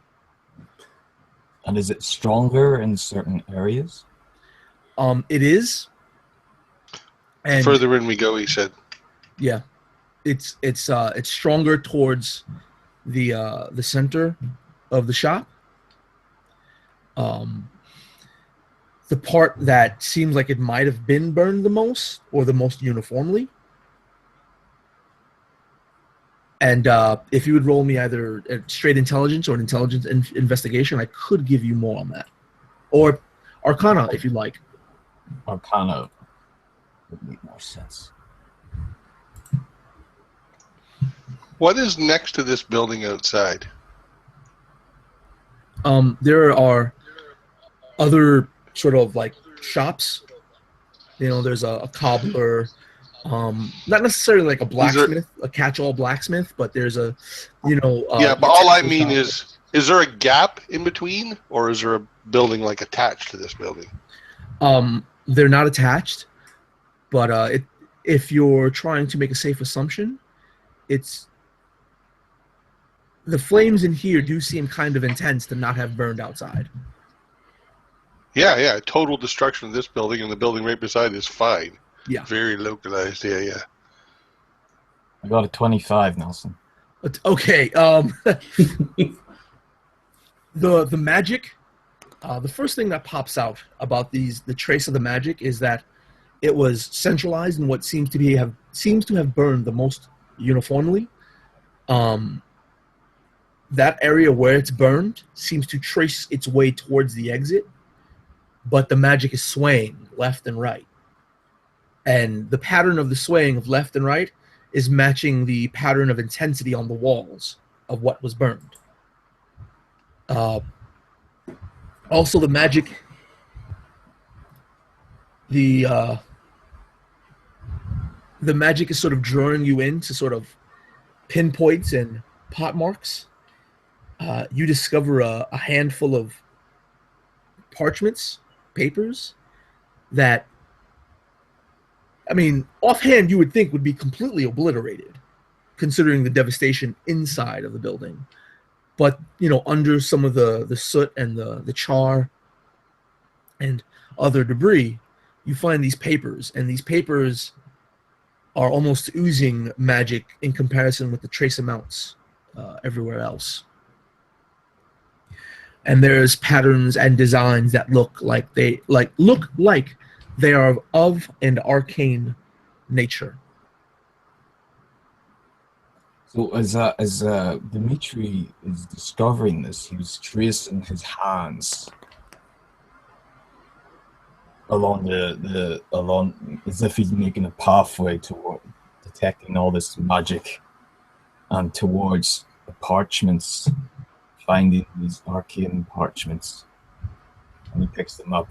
Speaker 4: And is it stronger in certain areas?
Speaker 1: It is. And
Speaker 2: Further in we go, he said.
Speaker 1: yeah, it's stronger towards the center of the shop. The part that seems like it might have been burned the most, or the most uniformly. And if you would roll me either a straight intelligence or an intelligence investigation, I could give you more on that. Or Arcana, if you'd like.
Speaker 4: Arcana would make more sense.
Speaker 2: What is next to this building outside?
Speaker 1: There are other sort of like shops. There's a cobbler. Not necessarily like a blacksmith, a catch-all blacksmith, but there's a,
Speaker 2: yeah, but all I mean is there a gap in between, or is there a building like attached to this building?
Speaker 1: They're not attached, but if you're trying to make a safe assumption, the flames in here do seem kind of intense to not have burned outside.
Speaker 2: Yeah, total destruction of this building, and the building right beside is fine.
Speaker 1: Yeah.
Speaker 2: Very localized, yeah.
Speaker 4: I got a 25, Nelson.
Speaker 1: Okay. The magic, the first thing that pops out about the trace of the magic is that it was centralized in what seems to have burned the most uniformly. That area where it's burned seems to trace its way towards the exit, but the magic is swaying left and right. And the pattern of the swaying of left and right is matching the pattern of intensity on the walls of what was burned. Also, the magic, the magic is sort of drawing you into sort of pinpoints and pot marks. You discover a handful of parchments, papers, that, I mean, offhand you would think would be completely obliterated, considering the devastation inside of the building. But, under some of the soot and the char and other debris, you find these papers, and these papers are almost oozing magic in comparison with the trace amounts everywhere else. And there's patterns and designs that look like they are of an arcane nature.
Speaker 4: So as Dimitri is discovering this, he was tracing his hands along along as if he's making a pathway toward detecting all this magic and towards the parchments, finding these arcane parchments, and he picks them up.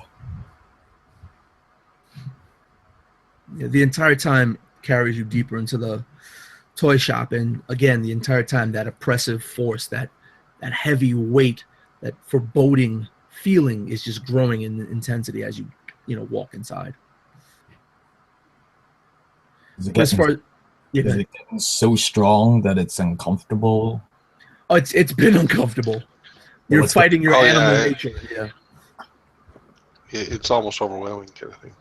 Speaker 1: Yeah, the entire time carries you deeper into the toy shop, and again, the entire time that oppressive force, that heavy weight, that foreboding feeling is just growing in intensity as you walk inside.
Speaker 4: Is it
Speaker 1: As far as,
Speaker 4: is it getting so strong that it's uncomfortable?
Speaker 1: oh, it's been uncomfortable. You're fighting your animal nature. Yeah,
Speaker 2: It's almost overwhelming kind of thing.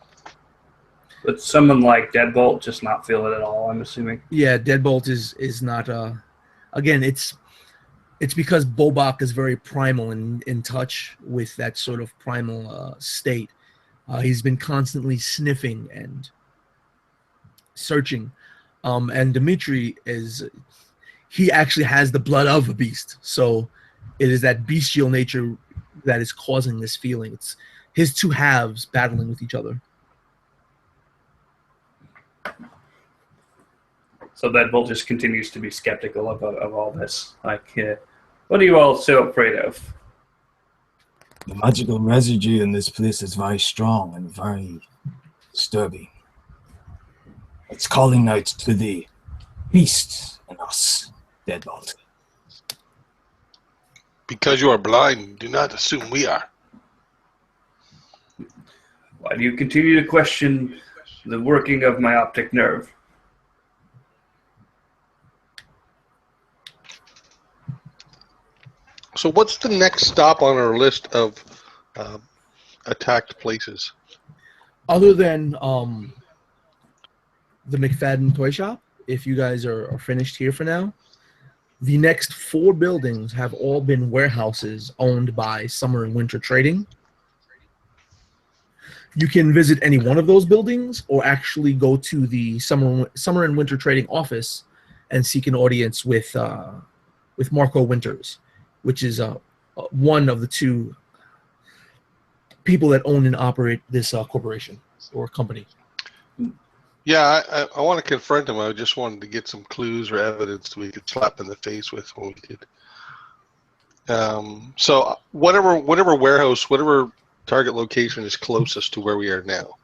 Speaker 3: But someone like Deadbolt just not feel it at all, I'm assuming.
Speaker 1: Yeah, Deadbolt is not. Again, it's because Bobak is very primal and in touch with that sort of primal state. He's been constantly sniffing and searching, and Dimitri he actually has the blood of a beast, so it is that bestial nature that is causing this feeling. It's his two halves battling with each other.
Speaker 3: So Deadbolt just continues to be skeptical of all this. Like, what are you all so afraid of?
Speaker 4: The magical residue in this place is very strong and very disturbing. It's calling out to the beast in us, Deadbolt.
Speaker 2: Because you are blind, do not assume we are.
Speaker 3: Why do you continue to question the working of my optic nerve?
Speaker 2: So what's the next stop on our list of attacked places?
Speaker 1: Other than the McFadden toy shop, if you guys are finished here for now, the next 4 buildings have all been warehouses owned by Summer and Winter Trading. You can visit any one of those buildings or actually go to the Summer and Winter Trading office and seek an audience with Marco Winters, which is one of the 2 people that own and operate this corporation or company.
Speaker 2: Yeah, I want to confront him. I just wanted to get some clues or evidence we could slap in the face with when we did. So whatever warehouse, whatever target location is closest to where we are now.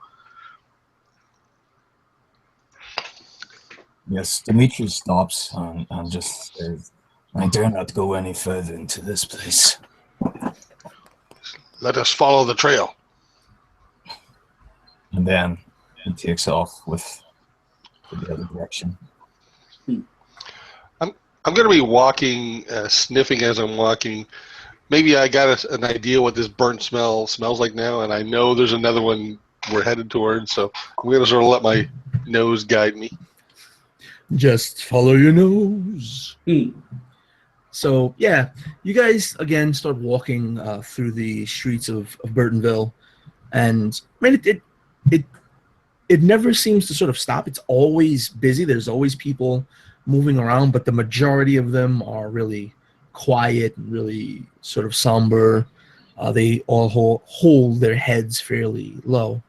Speaker 4: Yes, Dimitri stops and just says, I dare not go any further into this place.
Speaker 2: Let us follow the trail.
Speaker 4: And then he takes off with the other direction.
Speaker 2: I'm going to be walking, sniffing as I'm walking. Maybe I got an idea what this burnt smell smells like now, and I know there's another one we're headed towards, so I'm going to sort of let my nose guide me.
Speaker 1: Just follow your nose. So, yeah, you guys, again, start walking through the streets of Burtonville, and I mean, it never seems to sort of stop. It's always busy. There's always people moving around, but the majority of them are really quiet and really sort of somber. They all hold their heads fairly low.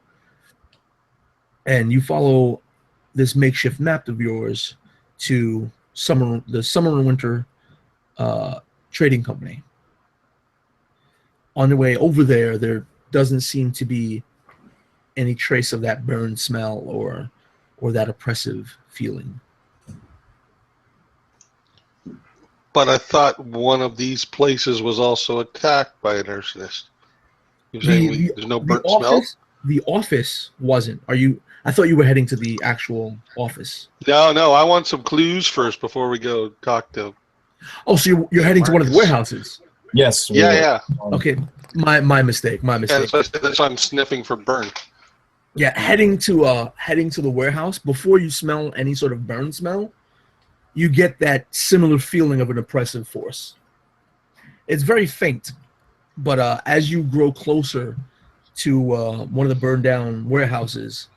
Speaker 1: And you follow this makeshift map of yours to the Summer and Winter Trading Company. On the way over there doesn't seem to be any trace of that burn smell or that oppressive feeling.
Speaker 2: But I thought one of these places was also attacked by an arsonist. You're saying there's no burnt smell?
Speaker 1: The office wasn't. I thought you were heading to the actual office.
Speaker 2: No, I want some clues first before we go talk to.
Speaker 1: Oh, so you're heading to one of the warehouses?
Speaker 4: Yes.
Speaker 2: Yeah.
Speaker 1: Okay, my mistake.
Speaker 2: Yeah, that's why I'm sniffing for burn.
Speaker 1: Yeah, heading to the warehouse, before you smell any sort of burn smell, you get that similar feeling of an oppressive force. It's very faint, but as you grow closer to one of the burned down warehouses,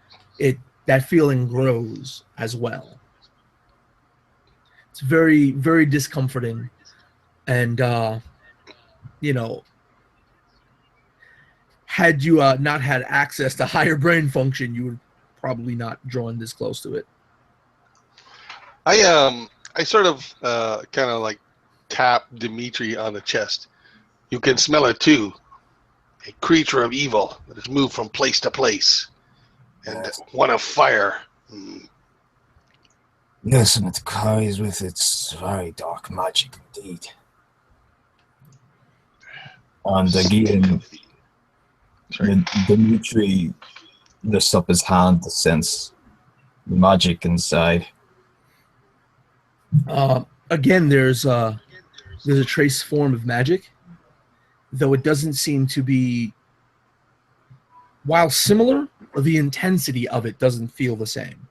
Speaker 1: that feeling grows as well. It's very, very discomforting. And, you know, had you not had access to higher brain function, you would probably not drawn this close to it.
Speaker 2: I sort of kind of like tap Dimitri on the chest. You can smell it too. A creature of evil that has moved from place to place, and one of fire.
Speaker 4: Yes, and it carries with its very dark magic indeed. And again, Dimitri lifts up his hand to sense the magic inside.
Speaker 1: Again, there's a trace form of magic, though it doesn't seem to be, while similar, the intensity of it doesn't feel the same.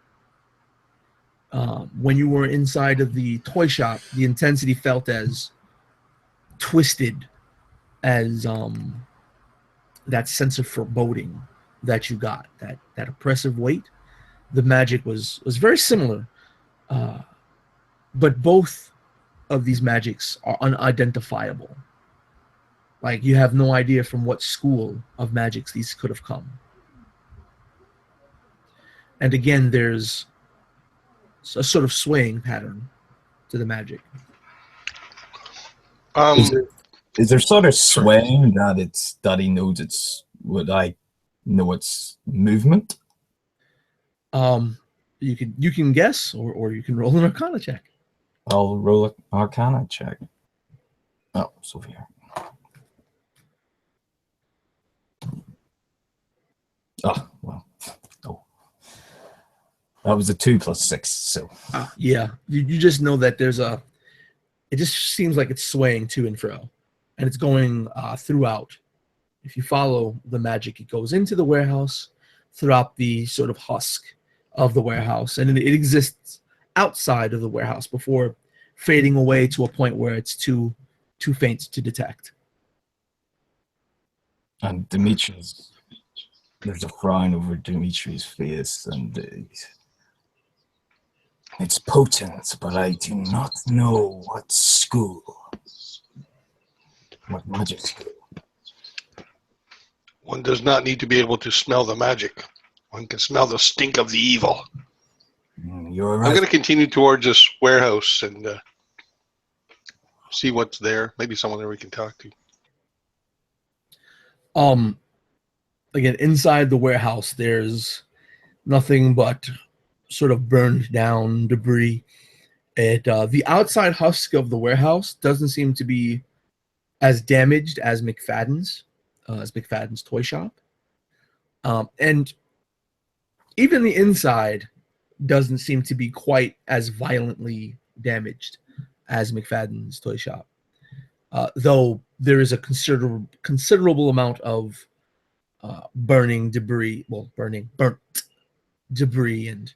Speaker 1: When you were inside of the toy shop, the intensity felt as twisted as that sense of foreboding that you got, that oppressive weight. The magic was very similar, but both of these magics are unidentifiable. Like, you have no idea from what school of magics these could have come. And again, there's a sort of swaying pattern to the magic.
Speaker 4: Is there sort of swaying that he knows it's what I know it's movement?
Speaker 1: You can guess, or you can roll an Arcana check.
Speaker 4: I'll roll an Arcana check. Oh, it's over here. Oh, well. Oh. That was a 2 + 6, so.
Speaker 1: Yeah. You just know that it just seems like it's swaying to and fro. And it's going throughout. If you follow the magic, it goes into the warehouse, throughout the sort of husk of the warehouse, and it exists outside of the warehouse before fading away to a point where it's too faint to detect.
Speaker 4: And there's a frown over Dimitri's face, and it's potent, but I do not know what school. What magic school?
Speaker 2: One does not need to be able to smell the magic. One can smell the stink of the evil.
Speaker 4: You're right.
Speaker 2: I'm going to continue towards this warehouse and see what's there. Maybe someone there we can talk to.
Speaker 1: Again, inside the warehouse, there's nothing but sort of burned down debris. The outside husk of the warehouse doesn't seem to be as damaged as McFadden's toy shop. And even the inside doesn't seem to be quite as violently damaged as McFadden's toy shop. Though there is a considerable amount of burnt debris and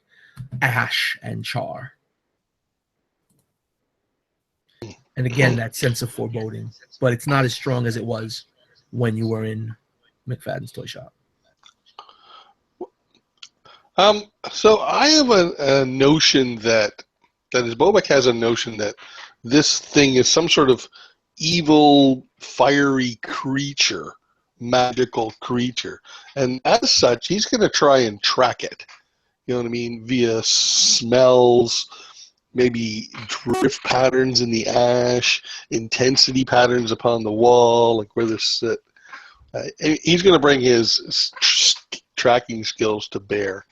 Speaker 1: ash and char. And again, that sense of foreboding, but it's not as strong as it was when you were in McFadden's toy shop.
Speaker 2: So I have a notion that is Bobek has a notion that this thing is some sort of evil, fiery creature, magical creature, and as such, he's going to try and track it. You know what I mean? Via smells, maybe drift patterns in the ash, intensity patterns upon the wall, like where this. He's going to bring his tracking skills to bear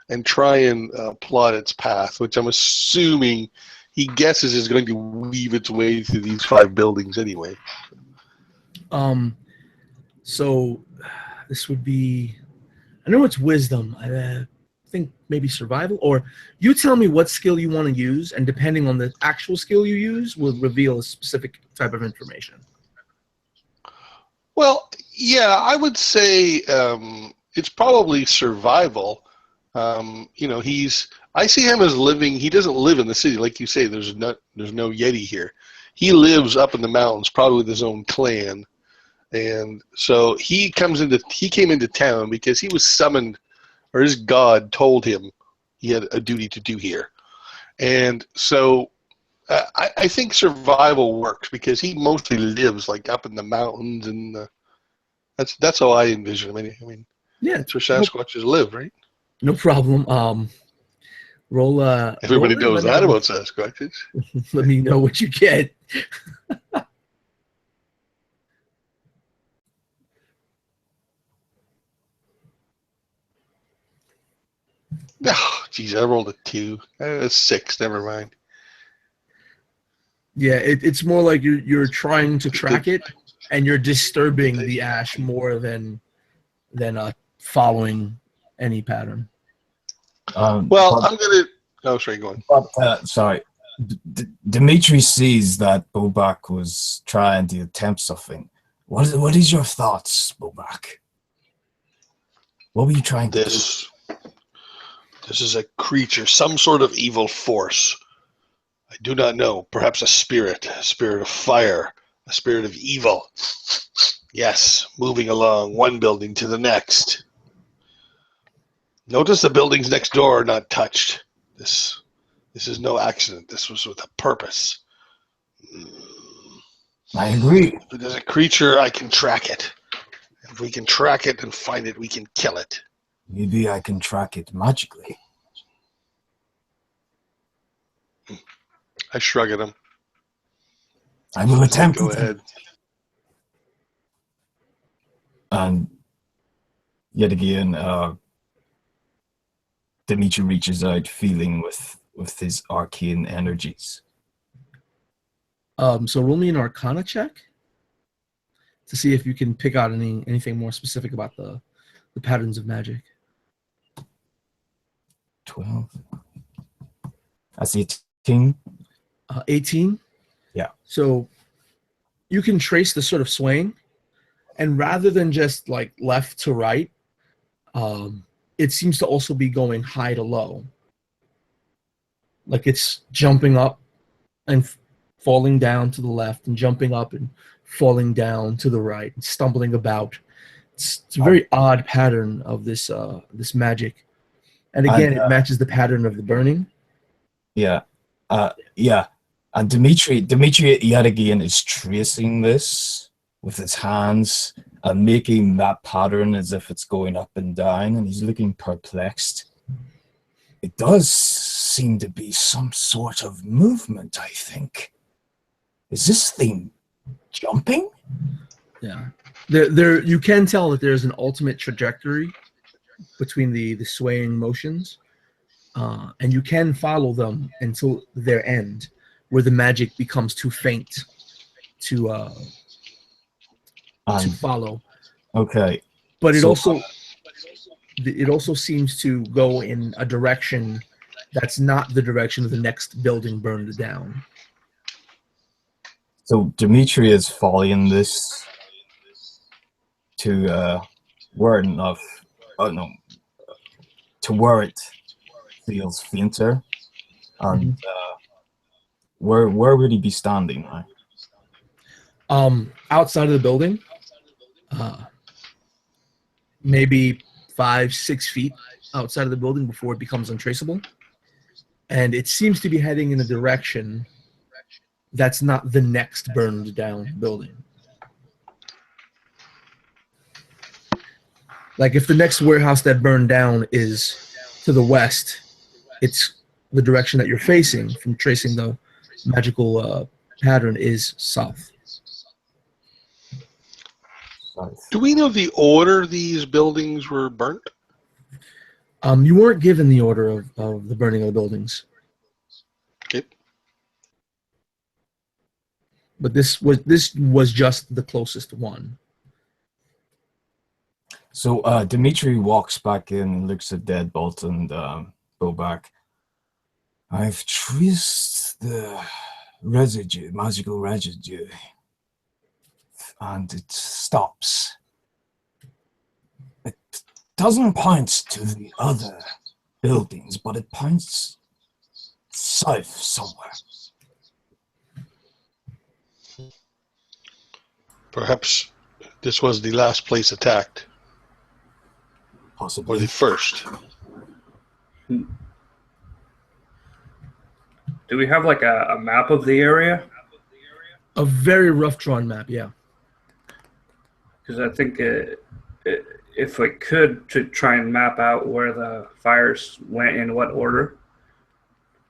Speaker 2: and try and plot its path, which I'm assuming he guesses is going to weave its way through these 5 buildings anyway.
Speaker 1: So this would be, I know it's wisdom. I think maybe survival, or you tell me what skill you want to use, and depending on the actual skill you use will reveal a specific type of information.
Speaker 2: Well, yeah, I would say it's probably survival. I see him as living. He doesn't live in the city, like you say. There's no Yeti here. He lives up in the mountains, probably with his own clan, and so he came into town because he was summoned, or his god told him he had a duty to do here, and so I think survival works because he mostly lives like up in the mountains, and that's how I envision him. I mean,
Speaker 1: Yeah,
Speaker 2: that's where Sasquatches live, right?
Speaker 1: no problem. Roll.
Speaker 2: Everybody
Speaker 1: roll
Speaker 2: knows that about Sasquatches.
Speaker 1: Let me know what you get.
Speaker 2: Oh, geez, I rolled a 2. A 6. Never mind.
Speaker 1: Yeah, it's more like you're trying to track it, and you're disturbing the ash more than following any pattern.
Speaker 2: Well, I'm gonna. Oh, sorry, go on.
Speaker 4: But sorry, Dimitri sees that Bobak was trying to attempt something. What is your thoughts, Bobak? What were you trying to do?
Speaker 2: This is a creature, some sort of evil force. I do not know. Perhaps a spirit of fire, a spirit of evil. Yes, moving along one building to the next. Notice the buildings next door are not touched. This is no accident. This was with a purpose.
Speaker 4: I agree.
Speaker 2: If it is a creature, I can track it. If we can track it and find it, we can kill it.
Speaker 4: Maybe I can track it magically.
Speaker 2: I shrug at him.
Speaker 4: I will attempt
Speaker 2: Go
Speaker 4: it.
Speaker 2: ahead.
Speaker 4: And yet again, Dimitri reaches out, feeling with his arcane energies.
Speaker 1: So roll me an Arcana check to see if you can pick out anything more specific about the patterns of magic.
Speaker 4: 12. That's 18.
Speaker 1: 18.
Speaker 4: Yeah.
Speaker 1: So you can trace the sort of swaying, and rather than just like left to right, it seems to also be going high to low. Like it's jumping up and falling down to the left, and jumping up and falling down to the right, and stumbling about. It's a very odd pattern of this magic, and again, it matches the pattern of the burning.
Speaker 4: Yeah, yeah. And Dimitri yet again is tracing this with his hands and making that pattern as if it's going up and down, and he's looking perplexed. It does seem to be some sort of movement, I think. Is this thing jumping?
Speaker 1: Yeah. There you can tell that there's an ultimate trajectory between the swaying motions, and you can follow them until their end, where the magic becomes too faint to follow.
Speaker 4: Okay.
Speaker 1: But it also seems to go in a direction that's not the direction of the next building burned down.
Speaker 4: So Dimitri is following this to where it feels fainter, and where would he be standing now?
Speaker 1: Outside of the building, maybe 5-6 feet outside of the building before it becomes untraceable, and it seems to be heading in a direction that's not the next burned down building. Like if the next warehouse that burned down is to the west, it's the direction that you're facing from tracing the magical pattern is south.
Speaker 2: Do we know the order these buildings were burnt?
Speaker 1: You weren't given the order of the burning of the buildings.
Speaker 2: Okay.
Speaker 1: But this was just the closest one.
Speaker 4: So Dimitri walks back in and looks at Deadbolt and Bobak. I've traced the residue, magical residue, and it stops. It doesn't point to the other buildings, but it points south somewhere.
Speaker 2: Perhaps this was the last place attacked.
Speaker 4: Possibly.
Speaker 2: Or the first.
Speaker 3: Do we have like a map of the area?
Speaker 1: A very rough drawn map, yeah.
Speaker 3: Because I think if we could to try and map out where the fires went in what order,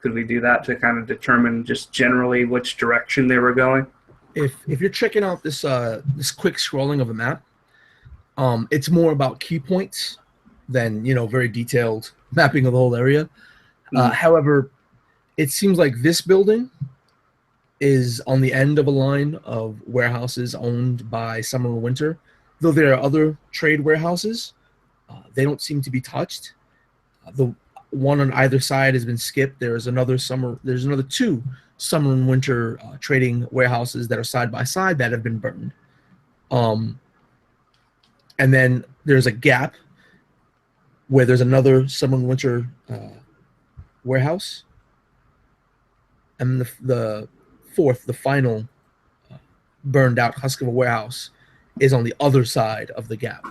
Speaker 3: could we do that to kind of determine just generally which direction they were going?
Speaker 1: If you're checking out this this quick scrolling of a map, it's more about key points than very detailed mapping of the whole area. However, it seems like this building is on the end of a line of warehouses owned by Summer and Winter. Though there are other trade warehouses, they don't seem to be touched. The one on either side has been skipped. There's another two Summer and Winter trading warehouses that are side by side that have been burned. And then there's a gap where there's another Summer and Winter warehouse. And the fourth, the final burned out husk of a warehouse is on the other side of the gap.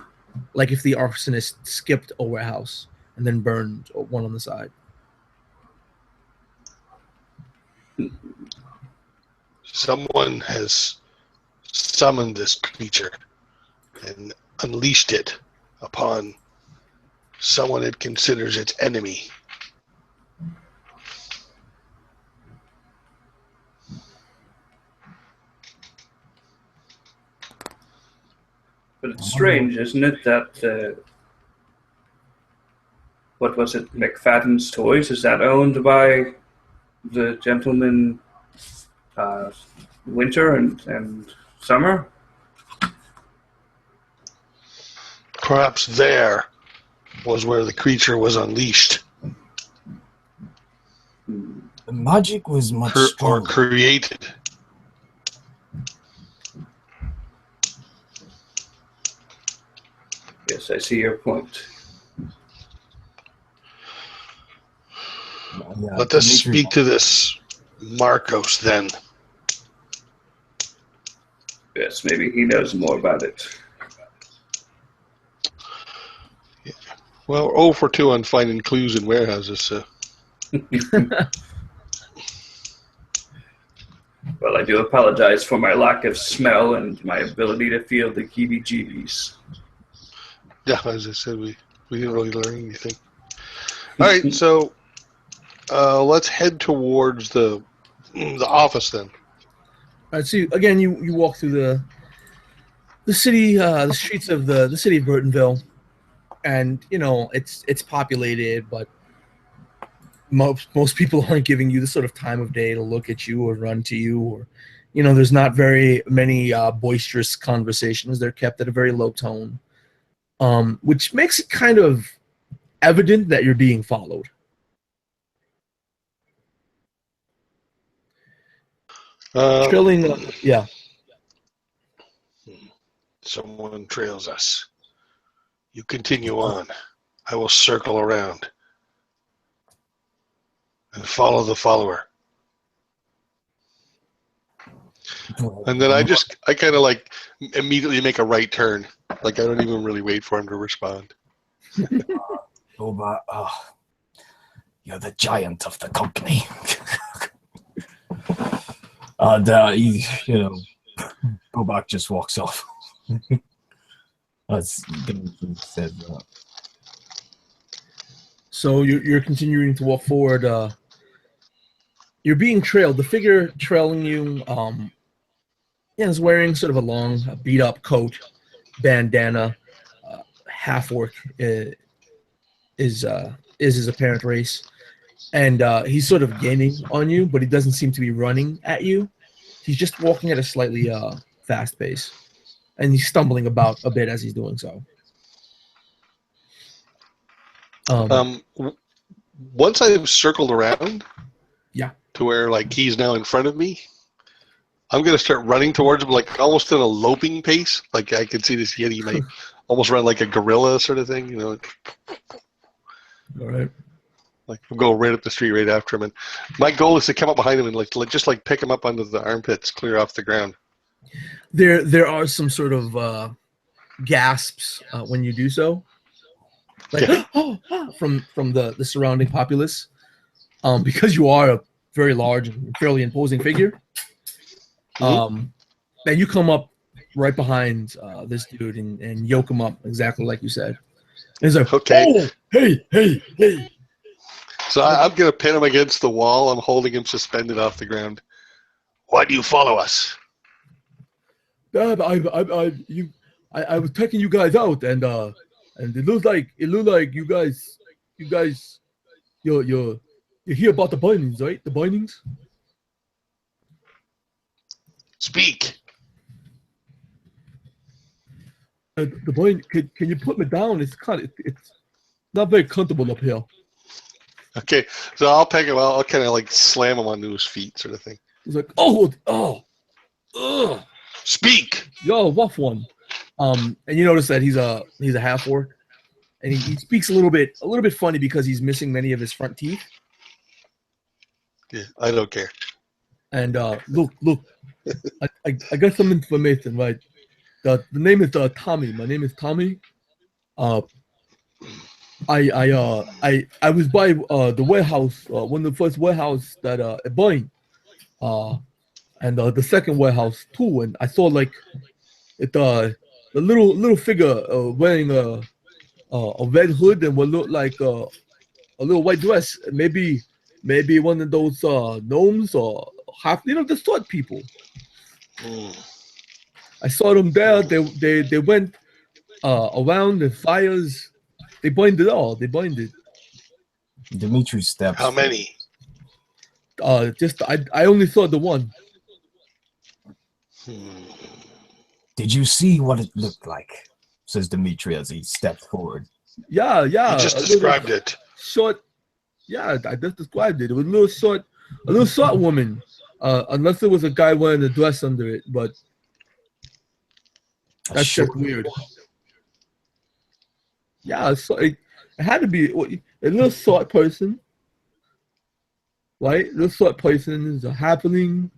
Speaker 1: Like if the arsonist skipped a warehouse and then burned one on the side.
Speaker 2: Someone has summoned this creature and unleashed it upon someone it considers its enemy.
Speaker 3: But it's strange, isn't it, that what was it, McFadden's Toys? Is that owned by the gentleman Winter and Summer?
Speaker 2: Perhaps there was where the creature was unleashed.
Speaker 4: The magic was much
Speaker 2: Or
Speaker 4: stronger.
Speaker 2: created.
Speaker 3: Yes, I see your point.
Speaker 4: Yeah,
Speaker 2: Let us
Speaker 4: Dimitri-
Speaker 2: speak to this Marcos then.
Speaker 3: Yes, maybe he knows more about it.
Speaker 2: Well, we're 0 for 2 on finding clues in warehouses, so.
Speaker 3: Well, I do apologize for my lack of smell and my ability to feel the heebie-jeebies.
Speaker 2: Yeah, as I said, we didn't really learn anything. All right, so let's head towards the office then.
Speaker 1: All right, so again, you walk through the city, the streets of the city of Burtonville, and it's populated, but most people aren't giving you the sort of time of day to look at you or run to you, or there's not very many boisterous conversations. They're kept at a very low tone, which makes it kind of evident that you're being followed. Yeah.
Speaker 2: Someone trails us. You continue on. I will circle around and follow the follower. And then I kind of like immediately make a right turn. Like I don't even really wait for him to respond.
Speaker 4: Boba, you're the giant of the company. And Bobak just walks off. That's said.
Speaker 1: So you're continuing to walk forward. You're being trailed. The figure trailing you is wearing sort of a long, beat-up coat, bandana, half-orc is his apparent race. And he's sort of gaining on you, but he doesn't seem to be running at you. He's just walking at a slightly fast pace. And he's stumbling about a bit as he's doing so.
Speaker 2: Once I've circled around,
Speaker 1: yeah,
Speaker 2: to where like he's now in front of me, I'm gonna start running towards him like almost at a loping pace. Like I can see this Yeti might almost run like a gorilla sort of thing,
Speaker 1: All right.
Speaker 2: Like we'll go right up the street right after him, and my goal is to come up behind him and like just pick him up under the armpits, clear off the ground.
Speaker 1: There are some sort of gasps when you do so, like from the surrounding populace, because you are very large and fairly imposing figure.
Speaker 2: Mhm.
Speaker 1: And you come up right behind this dude and yoke him up exactly like you said. And he's like,
Speaker 2: Okay.
Speaker 1: "Oh, hey!"
Speaker 2: So I'm going to pin him against the wall. I'm holding him suspended off the ground. Why do you follow us?
Speaker 1: I was checking you guys out, and it looked like you guys you hear about the bindings, right? The bindings.
Speaker 2: Speak.
Speaker 1: The bind. Can you put me down? It's not very comfortable up here.
Speaker 2: Okay, so I'll peg him. I'll kind of like slam him onto his feet, sort of thing.
Speaker 1: He's like, ugh.
Speaker 2: Speak.
Speaker 1: Yo, rough one. And you notice that he's a half orc, and he speaks a little bit funny because he's missing many of his front teeth.
Speaker 2: Yeah, I don't care.
Speaker 1: And look, I got some information, right? The name is Tommy. My name is Tommy. I was by the warehouse, one of the first warehouse that at Boeing, and the second warehouse too, and I saw like it the little figure wearing a red hood and what looked like a little white dress, maybe one of those gnomes or half, the sword people. I saw them there. They went around the fires. They binded all. They binded.
Speaker 4: Dimitri steps.
Speaker 2: How many?
Speaker 1: Just I only saw the one.
Speaker 4: Did you see what it looked like? Says Dimitri as he steps forward.
Speaker 1: Yeah.
Speaker 2: You just described it.
Speaker 1: Short. Yeah, I just described it. It was a little short woman. Unless there was a guy wearing a dress under it, but that's just weird. Yeah, so it had to be a little short person, right? A little short person is a happening,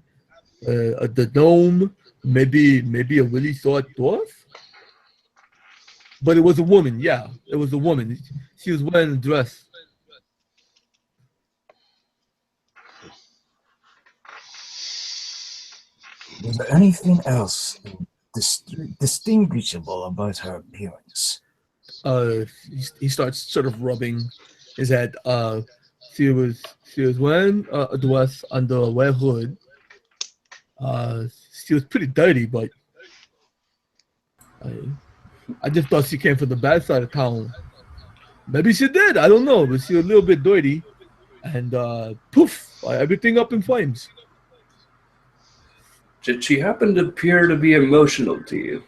Speaker 1: the gnome, maybe a really short dwarf. But it was a woman, yeah. It was a woman. She was wearing a dress.
Speaker 4: Was there anything else distinguishable about her appearance?
Speaker 1: He starts sort of rubbing his head. She was wearing a dress under a red hood. She was pretty dirty, but I just thought she came from the bad side of town. Maybe she did. I don't know, but she was a little bit dirty, and poof, everything up in flames.
Speaker 3: Did she happen to appear to be emotional to you?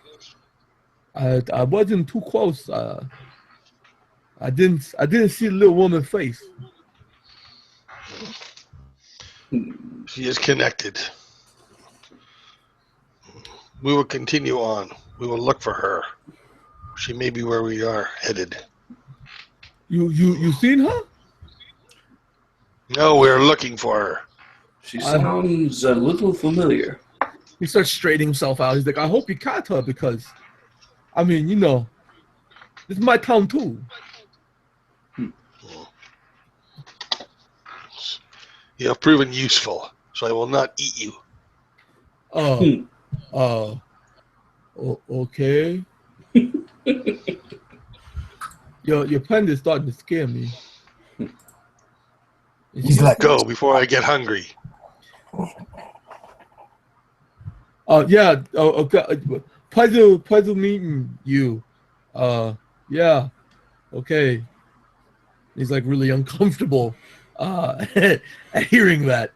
Speaker 1: I wasn't too close. I didn't see the little woman's face.
Speaker 2: She is connected. We will continue on. We will look for her. She may be where we are headed.
Speaker 1: You seen her?
Speaker 2: No, we're looking for her.
Speaker 3: She sounds a little familiar.
Speaker 1: He starts straightening himself out. He's like, I hope you caught her because, I mean, this is my town too.
Speaker 2: You have proven useful, so I will not eat you.
Speaker 1: Okay. Your pen is starting to scare me.
Speaker 4: He's like,
Speaker 2: go before I get hungry.
Speaker 1: Yeah. Okay. Pleasure meeting you. Yeah. Okay. He's like really uncomfortable at hearing that.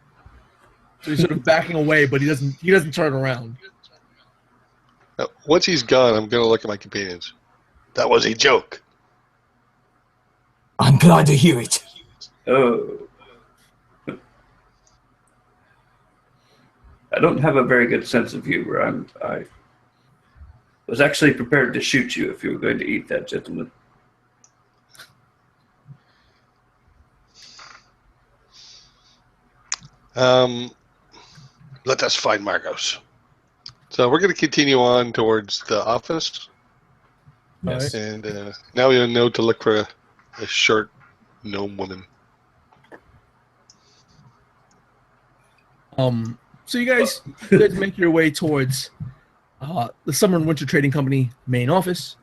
Speaker 1: So he's sort of backing away, but he doesn't turn around.
Speaker 2: Now, once he's gone, I'm going to look at my companions. That was a joke.
Speaker 4: I'm glad to hear it.
Speaker 3: Oh. I don't have a very good sense of humor. I was actually prepared to shoot you if you were going to eat that gentleman.
Speaker 2: Let us find Margos. So we're going to continue on towards the office.
Speaker 4: Yes.
Speaker 2: And now we know to look for a short gnome woman.
Speaker 1: So you guys make your way towards the Summer and Winter Trading Company main office.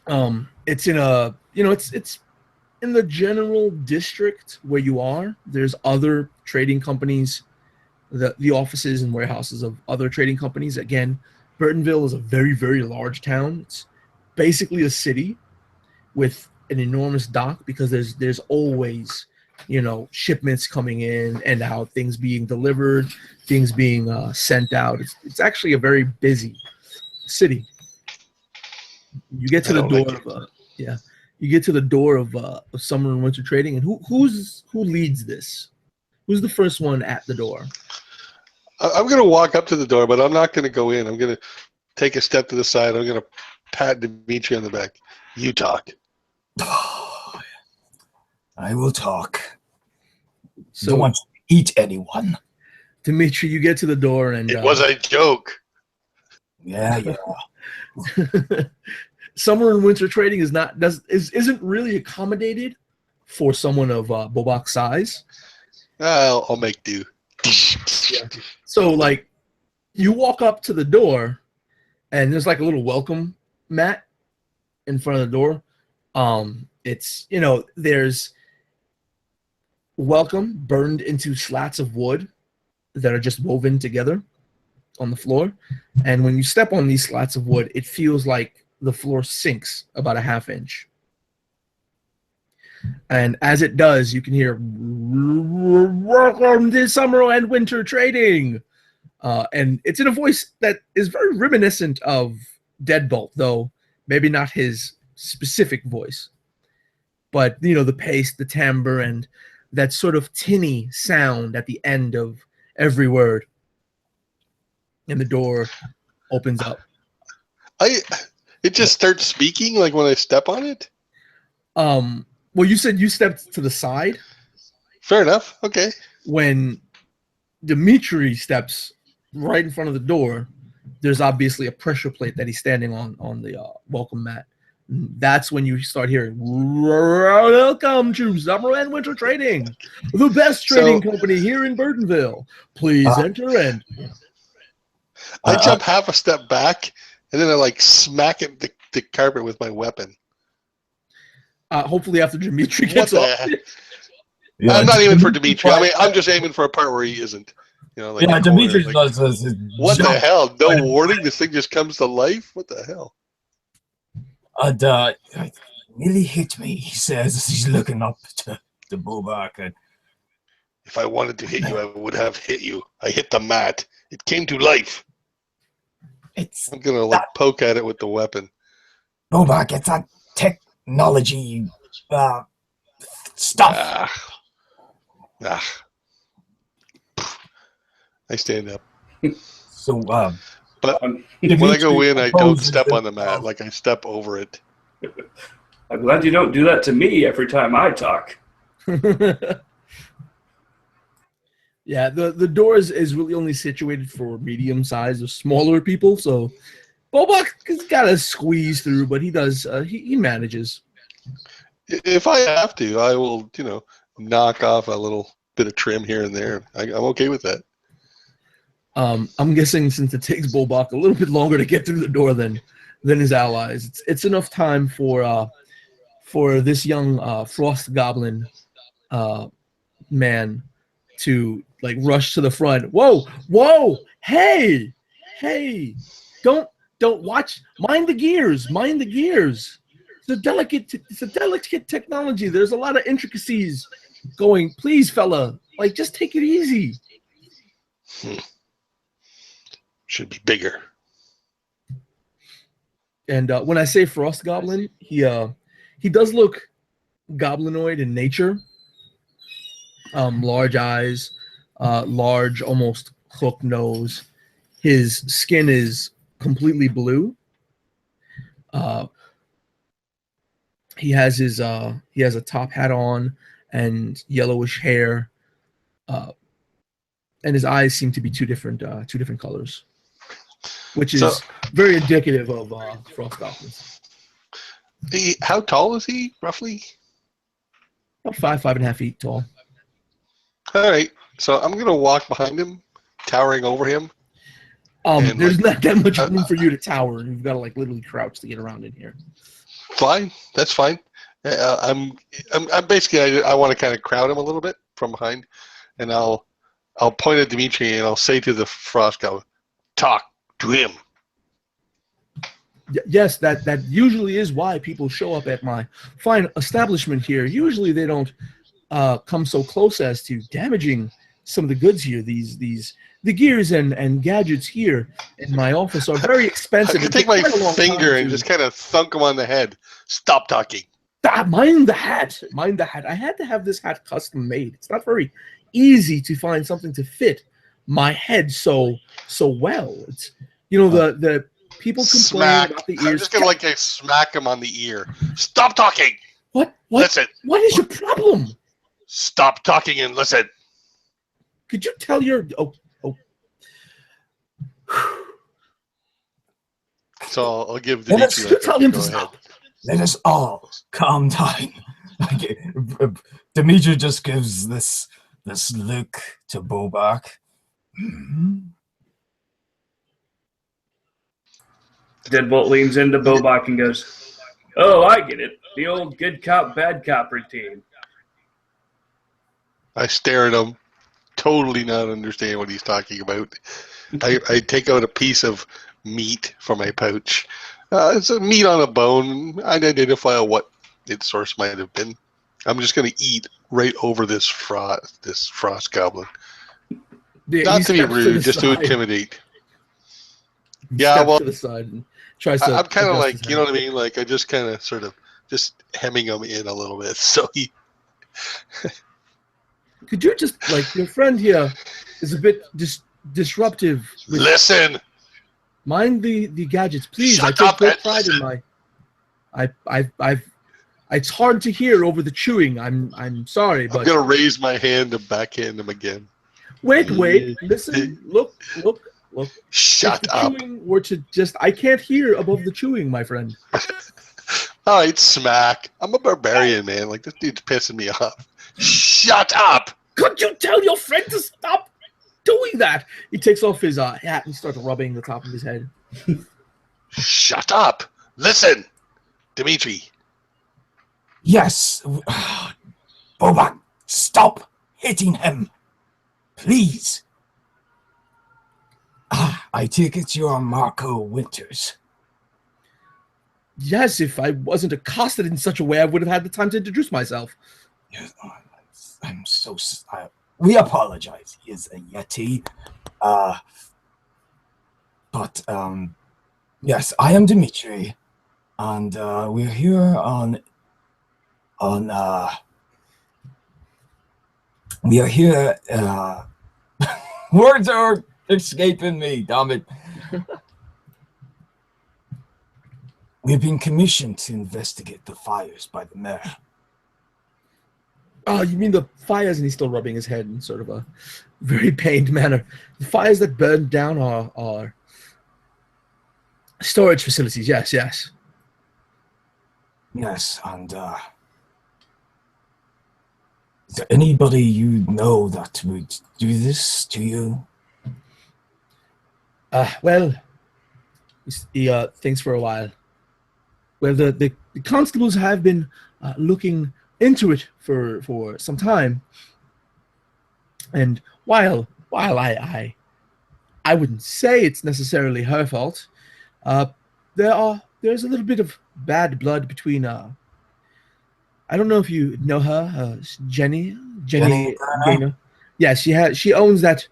Speaker 1: It's in a, it's in the general district where you are. There's other trading companies, the offices and warehouses of other trading companies. Again, Burtonville is a very, very large town. It's basically a city with an enormous dock because there's always, shipments coming in and out, things being delivered, things being sent out. It's actually a very busy city. You get to the door of you get to the door of Summer and Winter Trading, and who leads this? Who's the first one at the door?
Speaker 2: I'm going to walk up to the door, but I'm not going to go in. I'm going to take a step to the side. I'm going to pat Dimitri on the back. You talk.
Speaker 4: I will talk.
Speaker 1: So,
Speaker 4: don't want to eat anyone.
Speaker 1: Dimitri, you get to the door, and
Speaker 2: it was a joke.
Speaker 4: Yeah.
Speaker 1: Summer and Winter Trading isn't really accommodated for someone of Bobak's size.
Speaker 2: I'll make do.
Speaker 1: Yeah. So, like, you walk up to the door, and there's like a little welcome mat in front of the door. It's, there's welcome burned into slats of wood that are just woven together on the floor. And when you step on these slats of wood, it feels like the floor sinks about a half inch. And as it does, you can hear, "Welcome to Summer and Winter Trading." And it's in a voice that is very reminiscent of Deadbolt, though maybe not his specific voice. But, the pace, the timbre, and that sort of tinny sound at the end of every word. And the door opens up.
Speaker 2: It just starts speaking like when I step on it?
Speaker 1: Well, you said you stepped to the side.
Speaker 2: Fair enough. Okay.
Speaker 1: When Dimitri steps right in front of the door, there's obviously a pressure plate that he's standing on the welcome mat. That's when you start hearing, "Welcome to Summer and Winter Trading, the best trading company here in Burtonville. Please enter in."
Speaker 2: I jump half a step back, and then I smack it the carpet with my weapon.
Speaker 1: Hopefully after Dimitri gets off.
Speaker 2: Yeah, I'm not aiming for Dimitri. I'm just aiming for a part where he isn't.
Speaker 4: Dimitri does.
Speaker 2: What the hell? No warning? This thing just comes to life? What the hell?
Speaker 4: Nearly hit me, he says as he's looking up to Bobak. And
Speaker 2: if I wanted to hit you, I would have hit you. I hit the mat. It came to life. I'm going to poke at it with the weapon.
Speaker 4: Bobak, it's a technology stuff.
Speaker 2: I stand up.
Speaker 4: So,
Speaker 2: but when I go in, I don't step on the mat. I step over it.
Speaker 3: I'm glad you don't do that to me every time I talk.
Speaker 1: Yeah, the door is really only situated for medium-sized or smaller people, so Bobak has got to squeeze through, but he does. He manages.
Speaker 2: If I have to, I will, knock off a little bit of trim here and there. I'm okay with that.
Speaker 1: I'm guessing since it takes Bobak a little bit longer to get through the door than his allies, it's enough time for this young frost goblin man to rush to the front. Whoa, hey, don't watch. Mind the gears. It's a delicate technology. There's a lot of intricacies going. Please, fella, just take it easy.
Speaker 2: Should be bigger.
Speaker 1: And when I say frost goblin, he does look goblinoid in nature. Large eyes, large, almost hook nose. His skin is completely blue. He has a top hat on and yellowish hair. And his eyes seem to be two different colors, which is very indicative of frost goblins.
Speaker 2: How tall is he, roughly?
Speaker 1: About 5.5 feet tall.
Speaker 2: All right. So I'm gonna walk behind him, towering over him. And,
Speaker 1: There's
Speaker 2: like,
Speaker 1: not that much room for you to tower, and you've got to like literally crouch to get around in here.
Speaker 2: Fine. That's fine. I'm basically I want to kind of crowd him a little bit from behind, and I'll point at Dimitri and I'll say to the frost goblin, "Talk to him."
Speaker 1: Yes, that usually is why people show up at my fine establishment here. Usually they don't come so close as to damaging some of the goods here. The gears and gadgets here in my office are very
Speaker 2: I
Speaker 1: expensive.
Speaker 2: could
Speaker 1: It
Speaker 2: take
Speaker 1: takes
Speaker 2: my
Speaker 1: quite a long
Speaker 2: finger
Speaker 1: time
Speaker 2: and
Speaker 1: to-
Speaker 2: just kind of thunk him on the head. Stop talking.
Speaker 1: Mind the hat. Mind the hat. I had to have this hat custom made. It's not very easy to find something to fit my head so well. It's the people complain
Speaker 2: Smack.
Speaker 1: about the
Speaker 2: I'm
Speaker 1: ears.
Speaker 2: just gonna like smack him on the ear. Stop talking.
Speaker 1: What?
Speaker 2: Listen.
Speaker 1: What is your problem?
Speaker 2: Stop talking and listen.
Speaker 1: Could you tell your
Speaker 2: So I'll give
Speaker 4: Let us-
Speaker 2: Dimitri.
Speaker 1: could you tell him to
Speaker 2: go ahead.
Speaker 1: stop?
Speaker 4: Let us all calm down. Demetri just gives this look to Bobak.
Speaker 3: Deadbolt leans into Bobak and goes, "Oh, I get it. The old good cop, bad cop routine."
Speaker 2: I stare at him, totally not understand what he's talking about. I take out a piece of meat from my pouch. It's a meat on a bone. I'd identify what its source might have been. I'm just going to eat right over this frost goblin. Not to be rude, just to intimidate. Yeah, well,
Speaker 1: to the side and tries to.
Speaker 2: I'm kind of
Speaker 1: adjust
Speaker 2: like,
Speaker 1: his
Speaker 2: you know
Speaker 1: head.
Speaker 2: what I mean? Like, I just kind of sort of just hemming him in a little bit. So he,
Speaker 1: Could you just like your friend here is a bit disruptive. With,
Speaker 2: listen.
Speaker 1: mind the gadgets, please.
Speaker 2: Shut
Speaker 1: I take
Speaker 2: up
Speaker 1: great
Speaker 2: and
Speaker 1: pride in
Speaker 2: listen.
Speaker 1: I've. It's hard to hear over the chewing. I'm sorry,
Speaker 2: I'm
Speaker 1: but
Speaker 2: going to raise my hand to backhand him again.
Speaker 1: wait, listen, look.
Speaker 2: Shut
Speaker 1: if the
Speaker 2: up.
Speaker 1: chewing were to just, I can't hear above the chewing, my friend.
Speaker 2: All right, smack. I'm a barbarian, man. Like, this dude's pissing me off. Shut up.
Speaker 1: Could you tell your friend to stop doing that? He takes off his hat and starts rubbing the top of his head.
Speaker 2: Shut up. Listen, Dimitri.
Speaker 4: Yes, Bobak, stop hitting him, please. I take it you are Marco Winters.
Speaker 1: Yes, if I wasn't accosted in such a way, I would have had the time to introduce myself.
Speaker 4: Yes, I'm so. We apologize. He is a Yeti. But yes, I am Dimitri, and we're here on. We are here. Words are escaping me. Damn it. We've been commissioned to investigate the fires by the mayor.
Speaker 1: Oh, you mean the fires? And he's still rubbing his head in sort of a very pained manner. The fires that burned down are storage facilities. Yes.
Speaker 4: Yes, and is there anybody you know that would do this to you?
Speaker 1: Well, he thinks for a while. Well, the constables have been looking into it for some time, and while I wouldn't say it's necessarily her fault, there's a little bit of bad blood between I don't know if you know her, Jenny Gaynor. Yeah, she owns that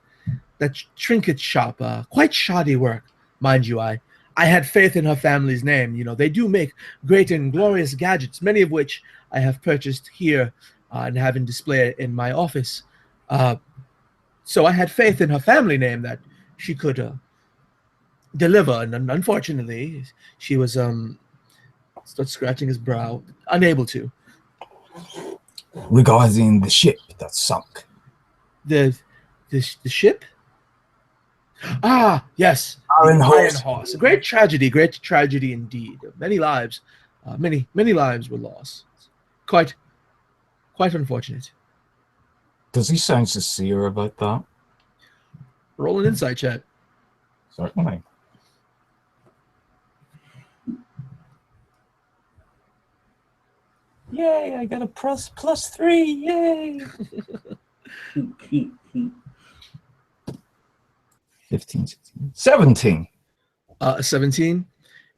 Speaker 1: trinket shop. Quite shoddy work, mind you. I had faith in her family's name. You know, they do make great and glorious gadgets, many of which I have purchased here and have in display in my office. So I had faith in her family name that she could deliver, and unfortunately, she was starts scratching his brow, unable to.
Speaker 4: Regarding the ship that sunk.
Speaker 1: The ship? Ah, yes.
Speaker 4: Iron
Speaker 1: The
Speaker 4: Horse.
Speaker 1: Horse. A great tragedy indeed. Many lives, many lives were lost. Quite unfortunate.
Speaker 4: Does he sound sincere about that?
Speaker 1: Roll an insight check.
Speaker 4: Certainly. Yay, I got a +3, yay! 15, 16, 17.
Speaker 1: 17.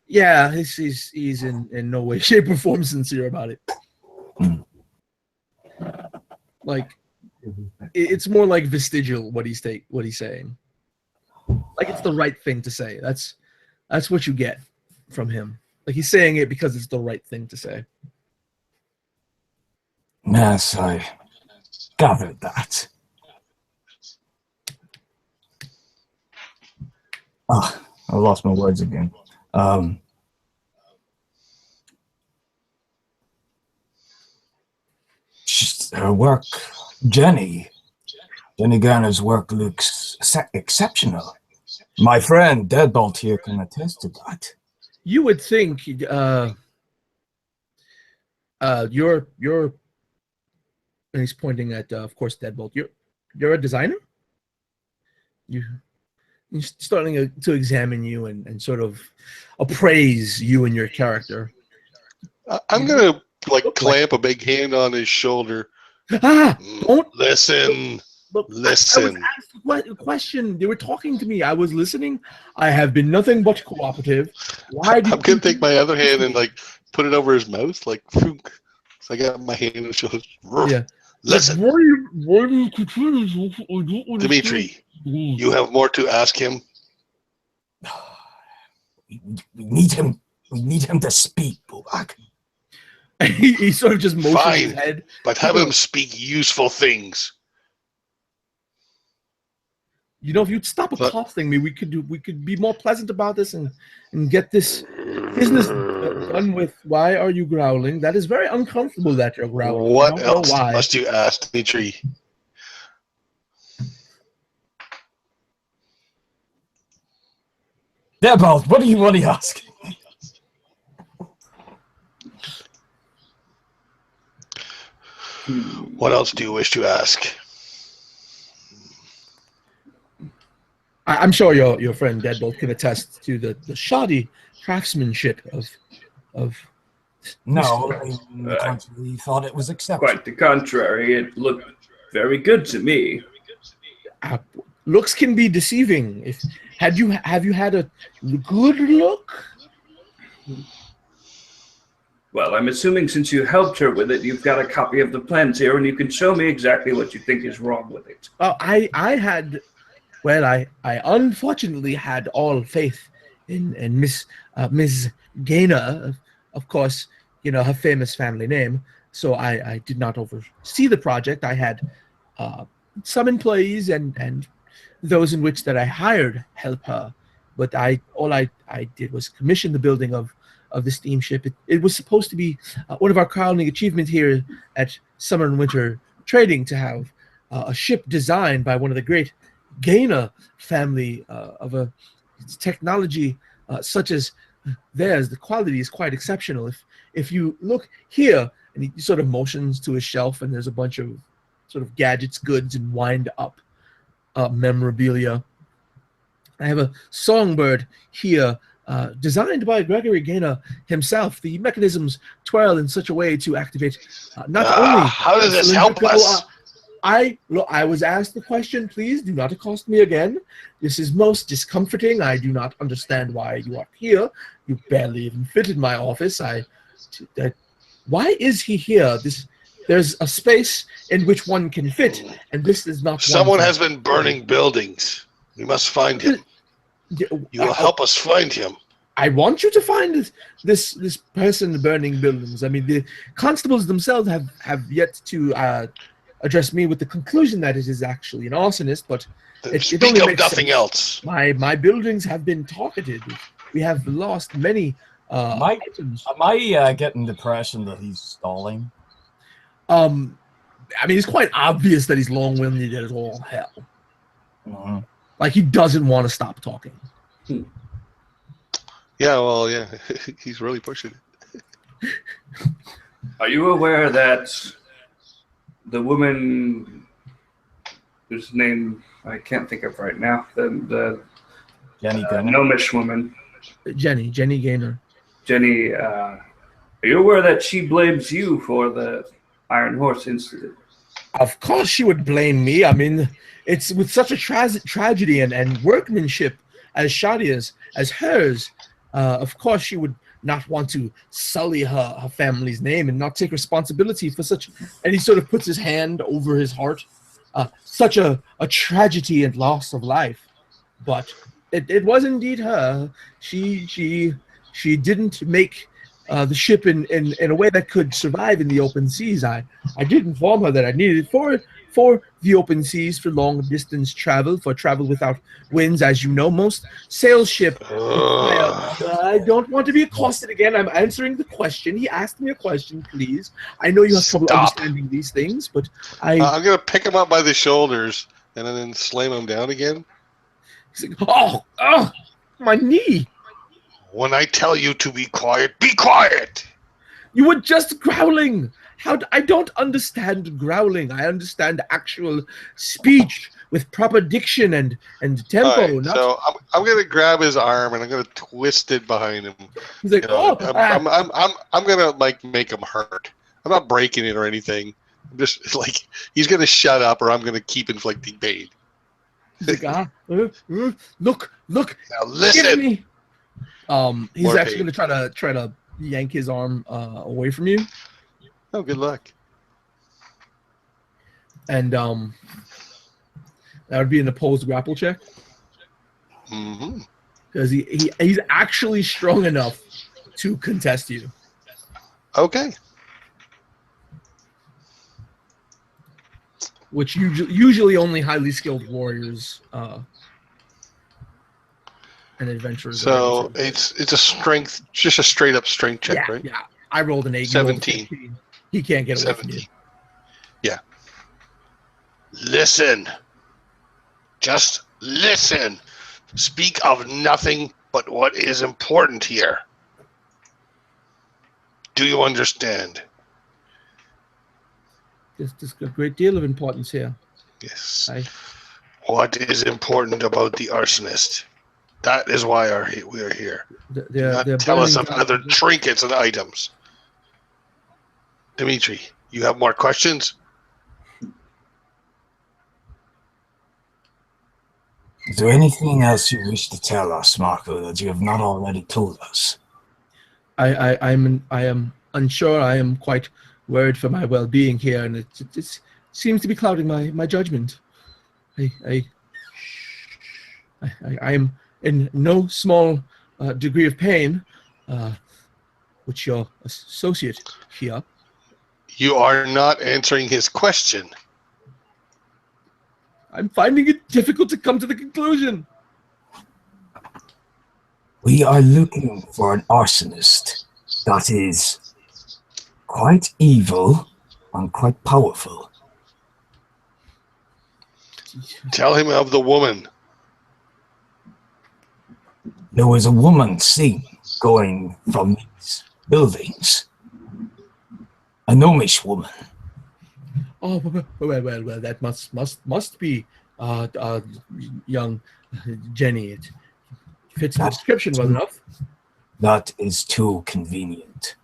Speaker 1: Yeah, he's in no way, shape, or form sincere about it. Like, it's more like vestigial what he's saying. Like it's the right thing to say. That's what you get from him. Like he's saying it because it's the right thing to say.
Speaker 4: Yes, I gathered that. Ah, I lost my words again. Her work, Jenny Garner's work looks exceptional. My friend Deadbolt here can attest to that.
Speaker 1: You would think you're and he's pointing at of course Deadbolt. You're a designer? You're starting to examine you and sort of appraise you and your character.
Speaker 2: I'm gonna clamp a big hand on his shoulder.
Speaker 1: Don't
Speaker 2: listen.
Speaker 1: Look,
Speaker 2: Listen.
Speaker 1: I was asked a question. They were talking to me. I was listening. I have been nothing but cooperative. Why?
Speaker 2: I'm gonna take my other hand and put it over his mouth, like. So I got my hand on his shoulder.
Speaker 1: Yeah.
Speaker 2: Listen,
Speaker 1: Why do you continue?
Speaker 2: Dimitri, you have more to ask him.
Speaker 4: We need him. We need him to speak, Bobak.
Speaker 1: he sort of just motions his head.
Speaker 2: But have him speak useful things.
Speaker 1: You know, if you'd stop accosting me, we could be more pleasant about this and get this business done with. Why are you growling? That is very uncomfortable that you're growling.
Speaker 2: What else must you ask, Dimitri?
Speaker 4: Deadbolt, what do you want to ask?
Speaker 2: What else do you wish to ask?
Speaker 1: I'm sure your friend Deadbolt can attest to the shoddy craftsmanship of.
Speaker 4: No, we thought it was acceptable.
Speaker 3: Quite the contrary. It looked very good to me.
Speaker 1: Looks can be deceiving. Have you had a good look?
Speaker 3: Well, I'm assuming since you helped her with it, you've got a copy of the plans here, and you can show me exactly what you think is wrong with it.
Speaker 1: I had. Well, I unfortunately had all faith in Miss Gaynor, of course, you know, her famous family name. So I did not oversee the project. I had some employees and those in which that I hired help her. But all I did was commission the building of the steamship. It was supposed to be one of our crowning achievements here at Summer and Winter Trading to have a ship designed by one of the great Gaynor family of a technology such as theirs. The quality is quite exceptional. If you look here, and he sort of motions to his shelf, and there's a bunch of sort of gadgets, goods, and wind up memorabilia. I have a songbird here designed by Gregory Gaynor himself. The mechanisms twirl in such a way to activate not only.
Speaker 2: How does this help us?
Speaker 1: I was asked the question. Please do not accost me again. This is most discomforting. I do not understand why you are here. You barely even fit in my office. Why is he here? There's a space in which one can fit, and this is not.
Speaker 2: Someone has been burning buildings. We must find him. You will help us find him.
Speaker 1: I want you to find this person burning buildings. I mean, the constables themselves have yet to address me with the conclusion that it is actually an arsonist, but
Speaker 2: it only makes nothing else.
Speaker 1: My buildings have been targeted. We have lost many items.
Speaker 4: Am I getting the impression that he's stalling?
Speaker 1: I mean, it's quite obvious that he's long-winded as all hell.
Speaker 4: Mm-hmm.
Speaker 1: Like, he doesn't want to stop talking.
Speaker 2: Yeah, well, yeah. He's really pushing it.
Speaker 3: Are you aware that the woman whose name I can't think of right now. The
Speaker 4: Jenny Gunner.
Speaker 3: gnomish woman,
Speaker 1: Jenny Gaynor.
Speaker 3: Jenny. Are you aware that she blames you for the Iron Horse incident?
Speaker 1: Of course she would blame me. I mean, it's with such a tragedy and workmanship as shoddy as hers. Of course she would not want to sully her family's name and not take responsibility for such. And he sort of puts his hand over his heart. Such a tragedy and loss of life. But it was indeed her. She didn't make the ship in a way that could survive in the open seas. I did inform her that I needed it for the open seas, for long distance travel, for travel without winds. As you know, most sail ship. I don't want to be accosted again. I'm answering the question. He asked me a question, please. I know you have trouble understanding these things, but I'm
Speaker 2: going to pick him up by the shoulders and then slam him down again.
Speaker 1: He's like, oh, my knee.
Speaker 2: When I tell you to be quiet, be quiet.
Speaker 1: You were just growling. I don't understand growling. I understand actual speech with proper diction and tempo.
Speaker 2: Right, so I'm going to grab his arm and I'm going to twist it behind him.
Speaker 1: He's like,
Speaker 2: I'm going to like make him hurt. I'm not breaking it or anything. I'm just like, he's going to shut up or I'm going to keep inflicting pain.
Speaker 1: He's like, look.
Speaker 2: Now listen.
Speaker 1: He's
Speaker 2: More
Speaker 1: actually going to try to yank his arm away from you.
Speaker 2: Oh, good luck.
Speaker 1: And that would be an opposed grapple check.
Speaker 2: Mm-hmm.
Speaker 1: Because he's actually strong enough to contest you.
Speaker 2: Okay.
Speaker 1: Which usually only highly skilled warriors and adventurers.
Speaker 2: So it's a strength, just a straight up strength check, right?
Speaker 1: Yeah. I rolled an 8.
Speaker 2: 17.
Speaker 1: He can't get away
Speaker 2: 17.
Speaker 1: from you.
Speaker 2: Yeah. Listen. Just listen. Speak of nothing but what is important here. Do you understand?
Speaker 1: There's a great deal of importance here.
Speaker 2: Yes. What is important about the arsonist? That is why we are here. Not tell us of other trinkets and items. Dimitri, you have more questions?
Speaker 4: Is there anything else you wish to tell us, Marco, that you have not already told us?
Speaker 1: I am unsure. I am quite worried for my well-being here, and it seems to be clouding my judgment. I am in no small degree of pain, which your associate here.
Speaker 2: You are not answering his question.
Speaker 1: I'm finding it difficult to come to the conclusion.
Speaker 4: We are looking for an arsonist that is quite evil and quite powerful.
Speaker 2: Tell him of the woman.
Speaker 4: There was a woman seen going from these buildings. A gnomish woman.
Speaker 1: Oh, well, that must be young Jenny. It fits the description well enough.
Speaker 4: That is too convenient.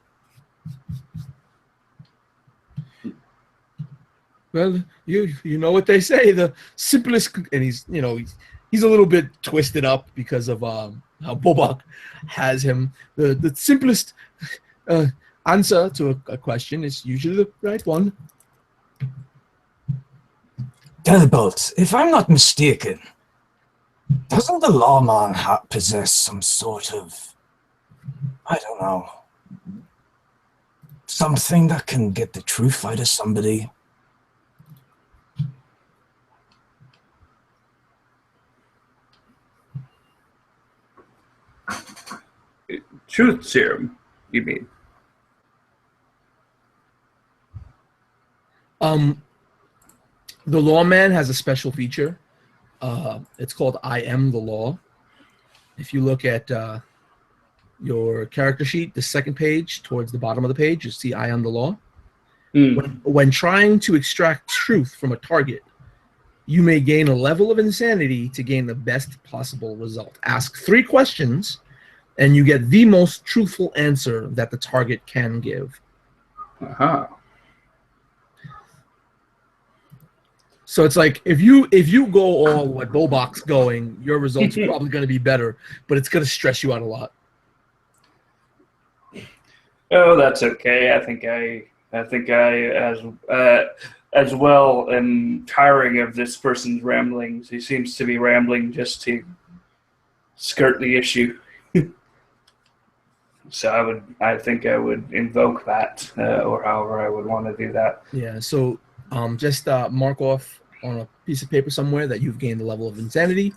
Speaker 1: Well, you know what they say. The simplest, and he's a little bit twisted up because of how Bobak has him. The simplest answer to a question is usually the right one.
Speaker 4: Delbert, if I'm not mistaken, doesn't the lawman possess some sort of, I don't know, something that can get the truth out of somebody?
Speaker 3: Truth serum, you mean?
Speaker 1: The lawman has a special feature. It's called I am the law. If you look at your character sheet, the second page, towards the bottom of the page, you see I am the law. When trying to extract truth from a target, You may gain a level of insanity to gain the best possible result. Ask 3 questions, and you get the most truthful answer that the target can give.
Speaker 3: Uh-huh.
Speaker 1: So it's like if you go all what Bobok's going, your results are probably going to be better, but it's going to stress you out a lot.
Speaker 3: Oh, that's okay. I think I as well am tiring of this person's ramblings. He seems to be rambling just to skirt the issue. So I think I would invoke that, or however I would want to do that.
Speaker 1: Yeah. So just mark off on a piece of paper somewhere that you've gained the level of insanity.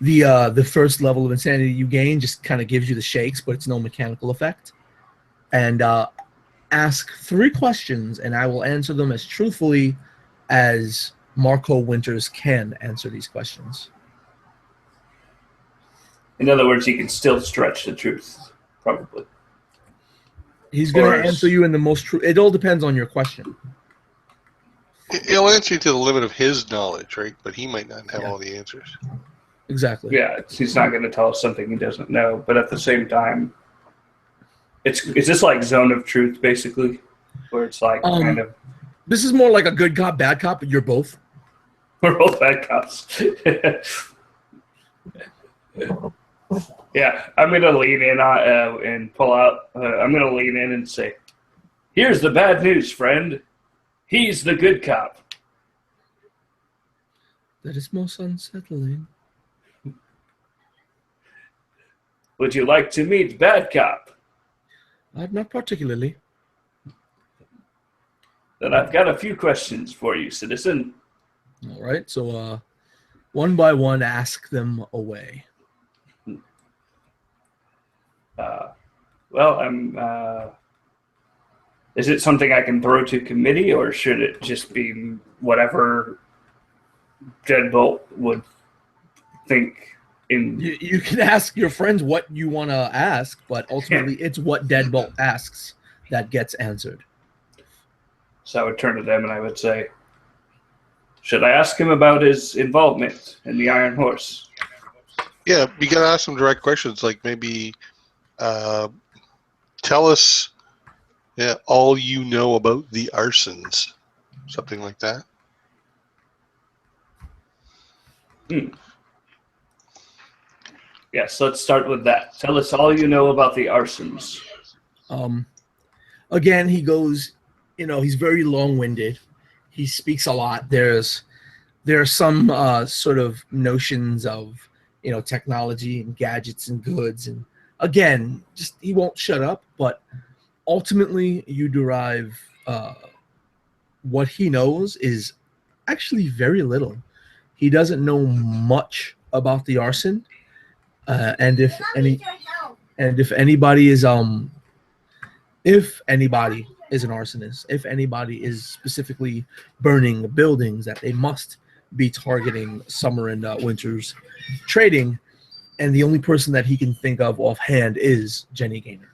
Speaker 1: The first level of insanity you gain just kind of gives you the shakes, but it's no mechanical effect. And ask 3 questions, and I will answer them as truthfully as Marco Winters can answer these questions.
Speaker 3: In other words, he can still stretch the truth, probably.
Speaker 1: He's going to answer you in the most true. It all depends on your question.
Speaker 2: He'll answer you to the limit of his knowledge, right? But he might not have all the answers.
Speaker 1: Exactly.
Speaker 3: Yeah, he's not going to tell us something he doesn't know, but at the same time, is this like Zone of Truth, basically? Where it's like kind of...
Speaker 1: This is more like a good cop, bad cop, but you're both.
Speaker 3: We're both bad cops. Yeah, I'm going to lean in and pull out... I'm going to lean in and say, here's the bad news, friend. He's the good cop.
Speaker 1: That is most unsettling.
Speaker 3: Would you like to meet bad cop?
Speaker 1: Not particularly.
Speaker 3: Then I've got a few questions for you, citizen.
Speaker 1: All right, so one by one, ask them away.
Speaker 3: Well, is it something I can throw to committee, or should it just be whatever Deadbolt would think?
Speaker 1: You can ask your friends what you want to ask, but ultimately it's what Deadbolt asks that gets answered.
Speaker 3: So I would turn to them and I would say, should I ask him about his involvement in the Iron Horse?
Speaker 2: Yeah, you got to ask some direct questions, like maybe tell us all you know about the arsons, something like that.
Speaker 3: Yes, let's start with that. Tell us all you know about the arsons.
Speaker 1: Again, he goes, he's very long-winded. He speaks a lot. There are some sort of notions of, technology and gadgets and goods. And again, just he won't shut up, but ultimately you derive what he knows is actually very little. He doesn't know much about the arson. And if anybody is an arsonist, if anybody is specifically burning buildings, that they must be targeting Summer and Winter's trading, and the only person that he can think of offhand is Jenny Gaynor.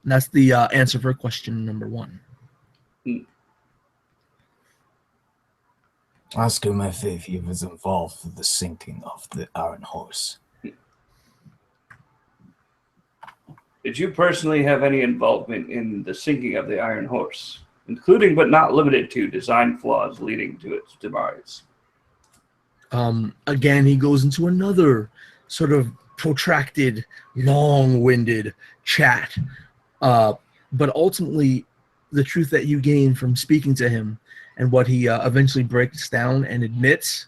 Speaker 1: And that's the answer for question number 1.
Speaker 4: Ask him if he was involved with the sinking of the Iron Horse.
Speaker 3: Did you personally have any involvement in the sinking of the Iron Horse, including but not limited to design flaws leading to its demise?
Speaker 1: Again, he goes into another sort of protracted, long-winded chat. But ultimately, the truth that you gain from speaking to him and what he eventually breaks down and admits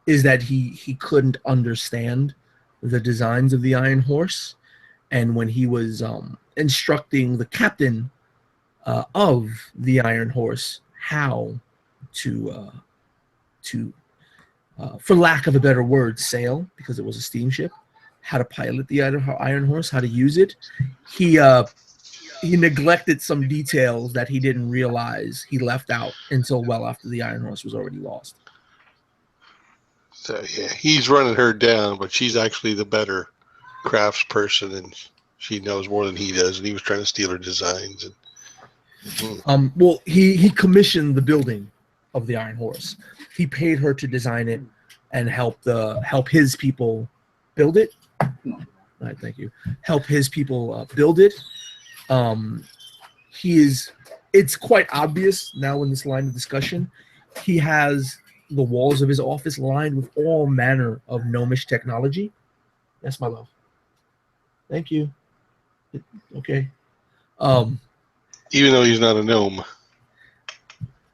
Speaker 1: is that he couldn't understand the designs of the Iron Horse. And when he was instructing the captain of the Iron Horse how to for lack of a better word, sail, because it was a steamship, how to pilot the Iron Horse, how to use it, he neglected some details that he didn't realize he left out until well after the Iron Horse was already lost.
Speaker 2: So yeah, he's running her down, but she's actually the better crafts person, and she knows more than he does, and he was trying to steal her designs. And
Speaker 1: Well, he commissioned the building of the Iron Horse. He paid her to design it and help his people build it. All right, thank you. Help his people build it. It's quite obvious now in this line of discussion. He has the walls of his office lined with all manner of gnomish technology. Yes, my love. Thank you. Okay.
Speaker 2: Even though he's not a gnome.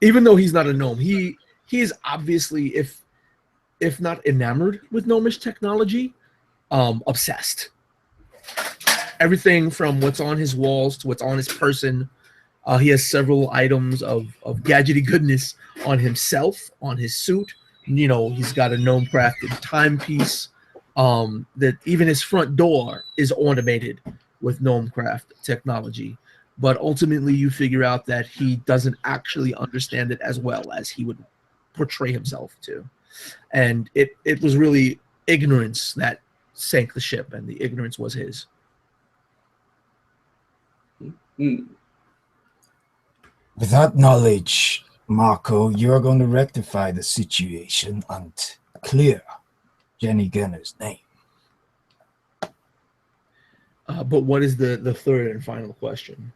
Speaker 1: Even though he's not a gnome, he is obviously, if not enamored with gnomish technology, obsessed. Everything from what's on his walls to what's on his person. He has several items of gadgety goodness on himself, on his suit. You know, he's got a gnome crafted timepiece. That even his front door is ornamented with gnome craft technology. But ultimately, you figure out that he doesn't actually understand it as well as he would portray himself to. And it was really ignorance that sank the ship, and the ignorance was his.
Speaker 4: With that knowledge, Marco, you're going to rectify the situation and clear Jenny Gunner's name.
Speaker 1: But what is the third and final question?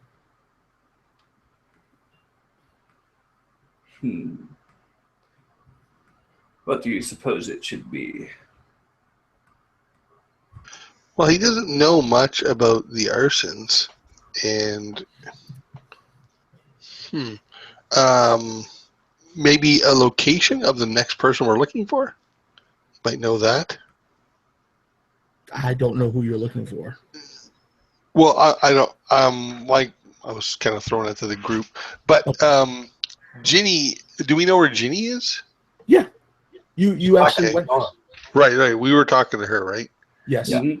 Speaker 3: What do you suppose it should be?
Speaker 2: Well, he doesn't know much about the arsons, and maybe a location of the next person we're looking for. Might know that.
Speaker 1: I don't know who you're looking for.
Speaker 2: Well, I don't. Like I was kind of throwing it to the group, but Ginny. Do we know where Ginny is?
Speaker 1: Yeah, you actually went.
Speaker 2: Right. We were talking to her, right?
Speaker 1: Yes.
Speaker 3: Yeah.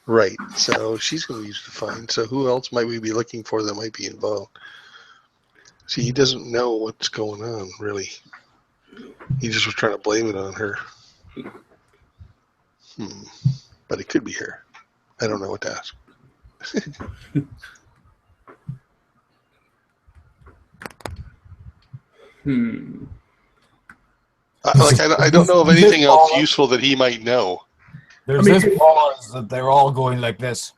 Speaker 2: Right. So she's going to be easy to find. So who else might we be looking for that might be involved? See, he doesn't know what's going on, really. He just was trying to blame it on her. But it could be her. I don't know what to ask. I don't know of anything else useful that he might know.
Speaker 4: There's this pause that they're all going like this.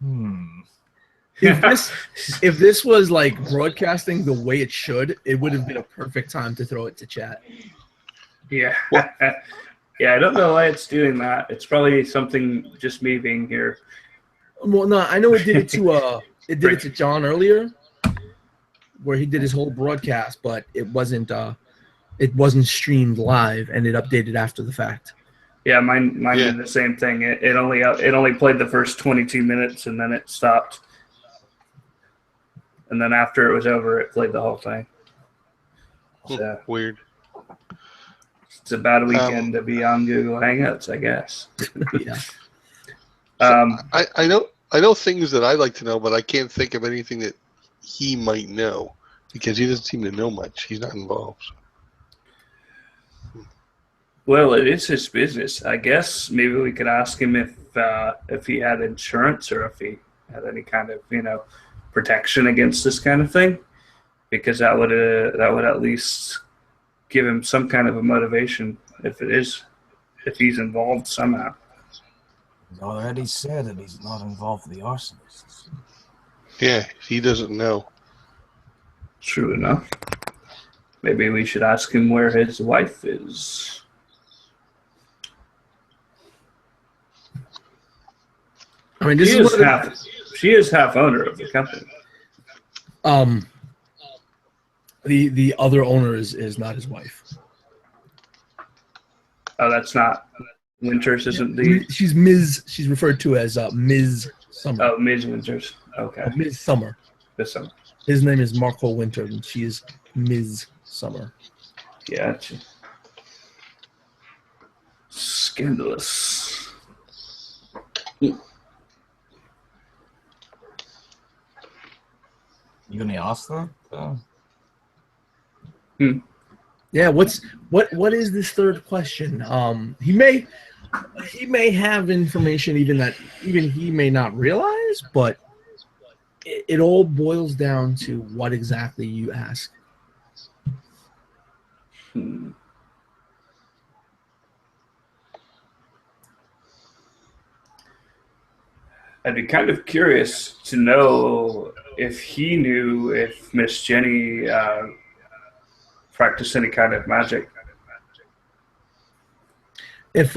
Speaker 1: If this was like broadcasting the way it should, it would have been a perfect time to throw it to chat.
Speaker 3: Yeah. Yeah, I don't know why it's doing that. It's probably something just me being here.
Speaker 1: Well, no, I know it did it to John earlier, where he did his whole broadcast, but it wasn't streamed live, and it updated after the fact.
Speaker 3: Yeah, mine did the same thing. It only played the first 22 minutes, and then it stopped. And then after it was over, it played the whole thing. So,
Speaker 2: weird.
Speaker 3: It's a bad weekend to be on Google Hangouts, I guess.
Speaker 1: Yeah.
Speaker 2: I know things that I like to know, but I can't think of anything that he might know because he doesn't seem to know much. He's not involved.
Speaker 3: Well, it is his business. I guess maybe we could ask him if he had insurance or if he had any kind of protection against this kind of thing, because that would at least give him some kind of a motivation if he's involved somehow.
Speaker 4: He's already said that he's not involved with the arsonists.
Speaker 2: Yeah, he doesn't know.
Speaker 3: True enough. Maybe we should ask him where his wife is.
Speaker 1: I mean,
Speaker 3: she is half owner of the company.
Speaker 1: The other owner is not his wife.
Speaker 3: Oh, that's not Winters. Isn't the?
Speaker 1: She's Ms. She's referred to as Ms. Summer.
Speaker 3: Oh, Ms. Winters. Okay.
Speaker 1: Ms. Summer.
Speaker 3: This summer.
Speaker 1: His name is Marco Winter, and she is Ms. Summer.
Speaker 3: Gotcha. Scandalous.
Speaker 4: You gonna ask them?
Speaker 1: Yeah. What is this third question? He may have information even he may not realize, but it all boils down to what exactly you ask.
Speaker 3: I'd be kind of curious to know if he knew if Miss Jenny practiced any kind of magic.
Speaker 1: If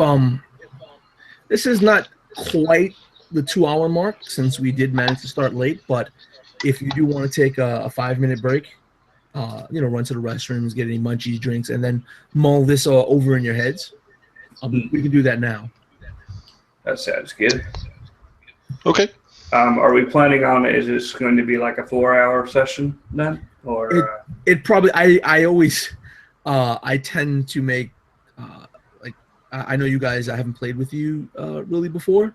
Speaker 1: this is not quite the 2-hour mark since we did manage to start late, but if you do want to take a 5-minute break, run to the restrooms, get any munchies, drinks, and then mull this over in your heads, we can do that now.
Speaker 3: That sounds good.
Speaker 2: Okay.
Speaker 3: Are we planning on, is this going to be like a 4-hour session then? Or
Speaker 1: it probably, I always, I tend to make, I know you guys, I haven't played with you really before,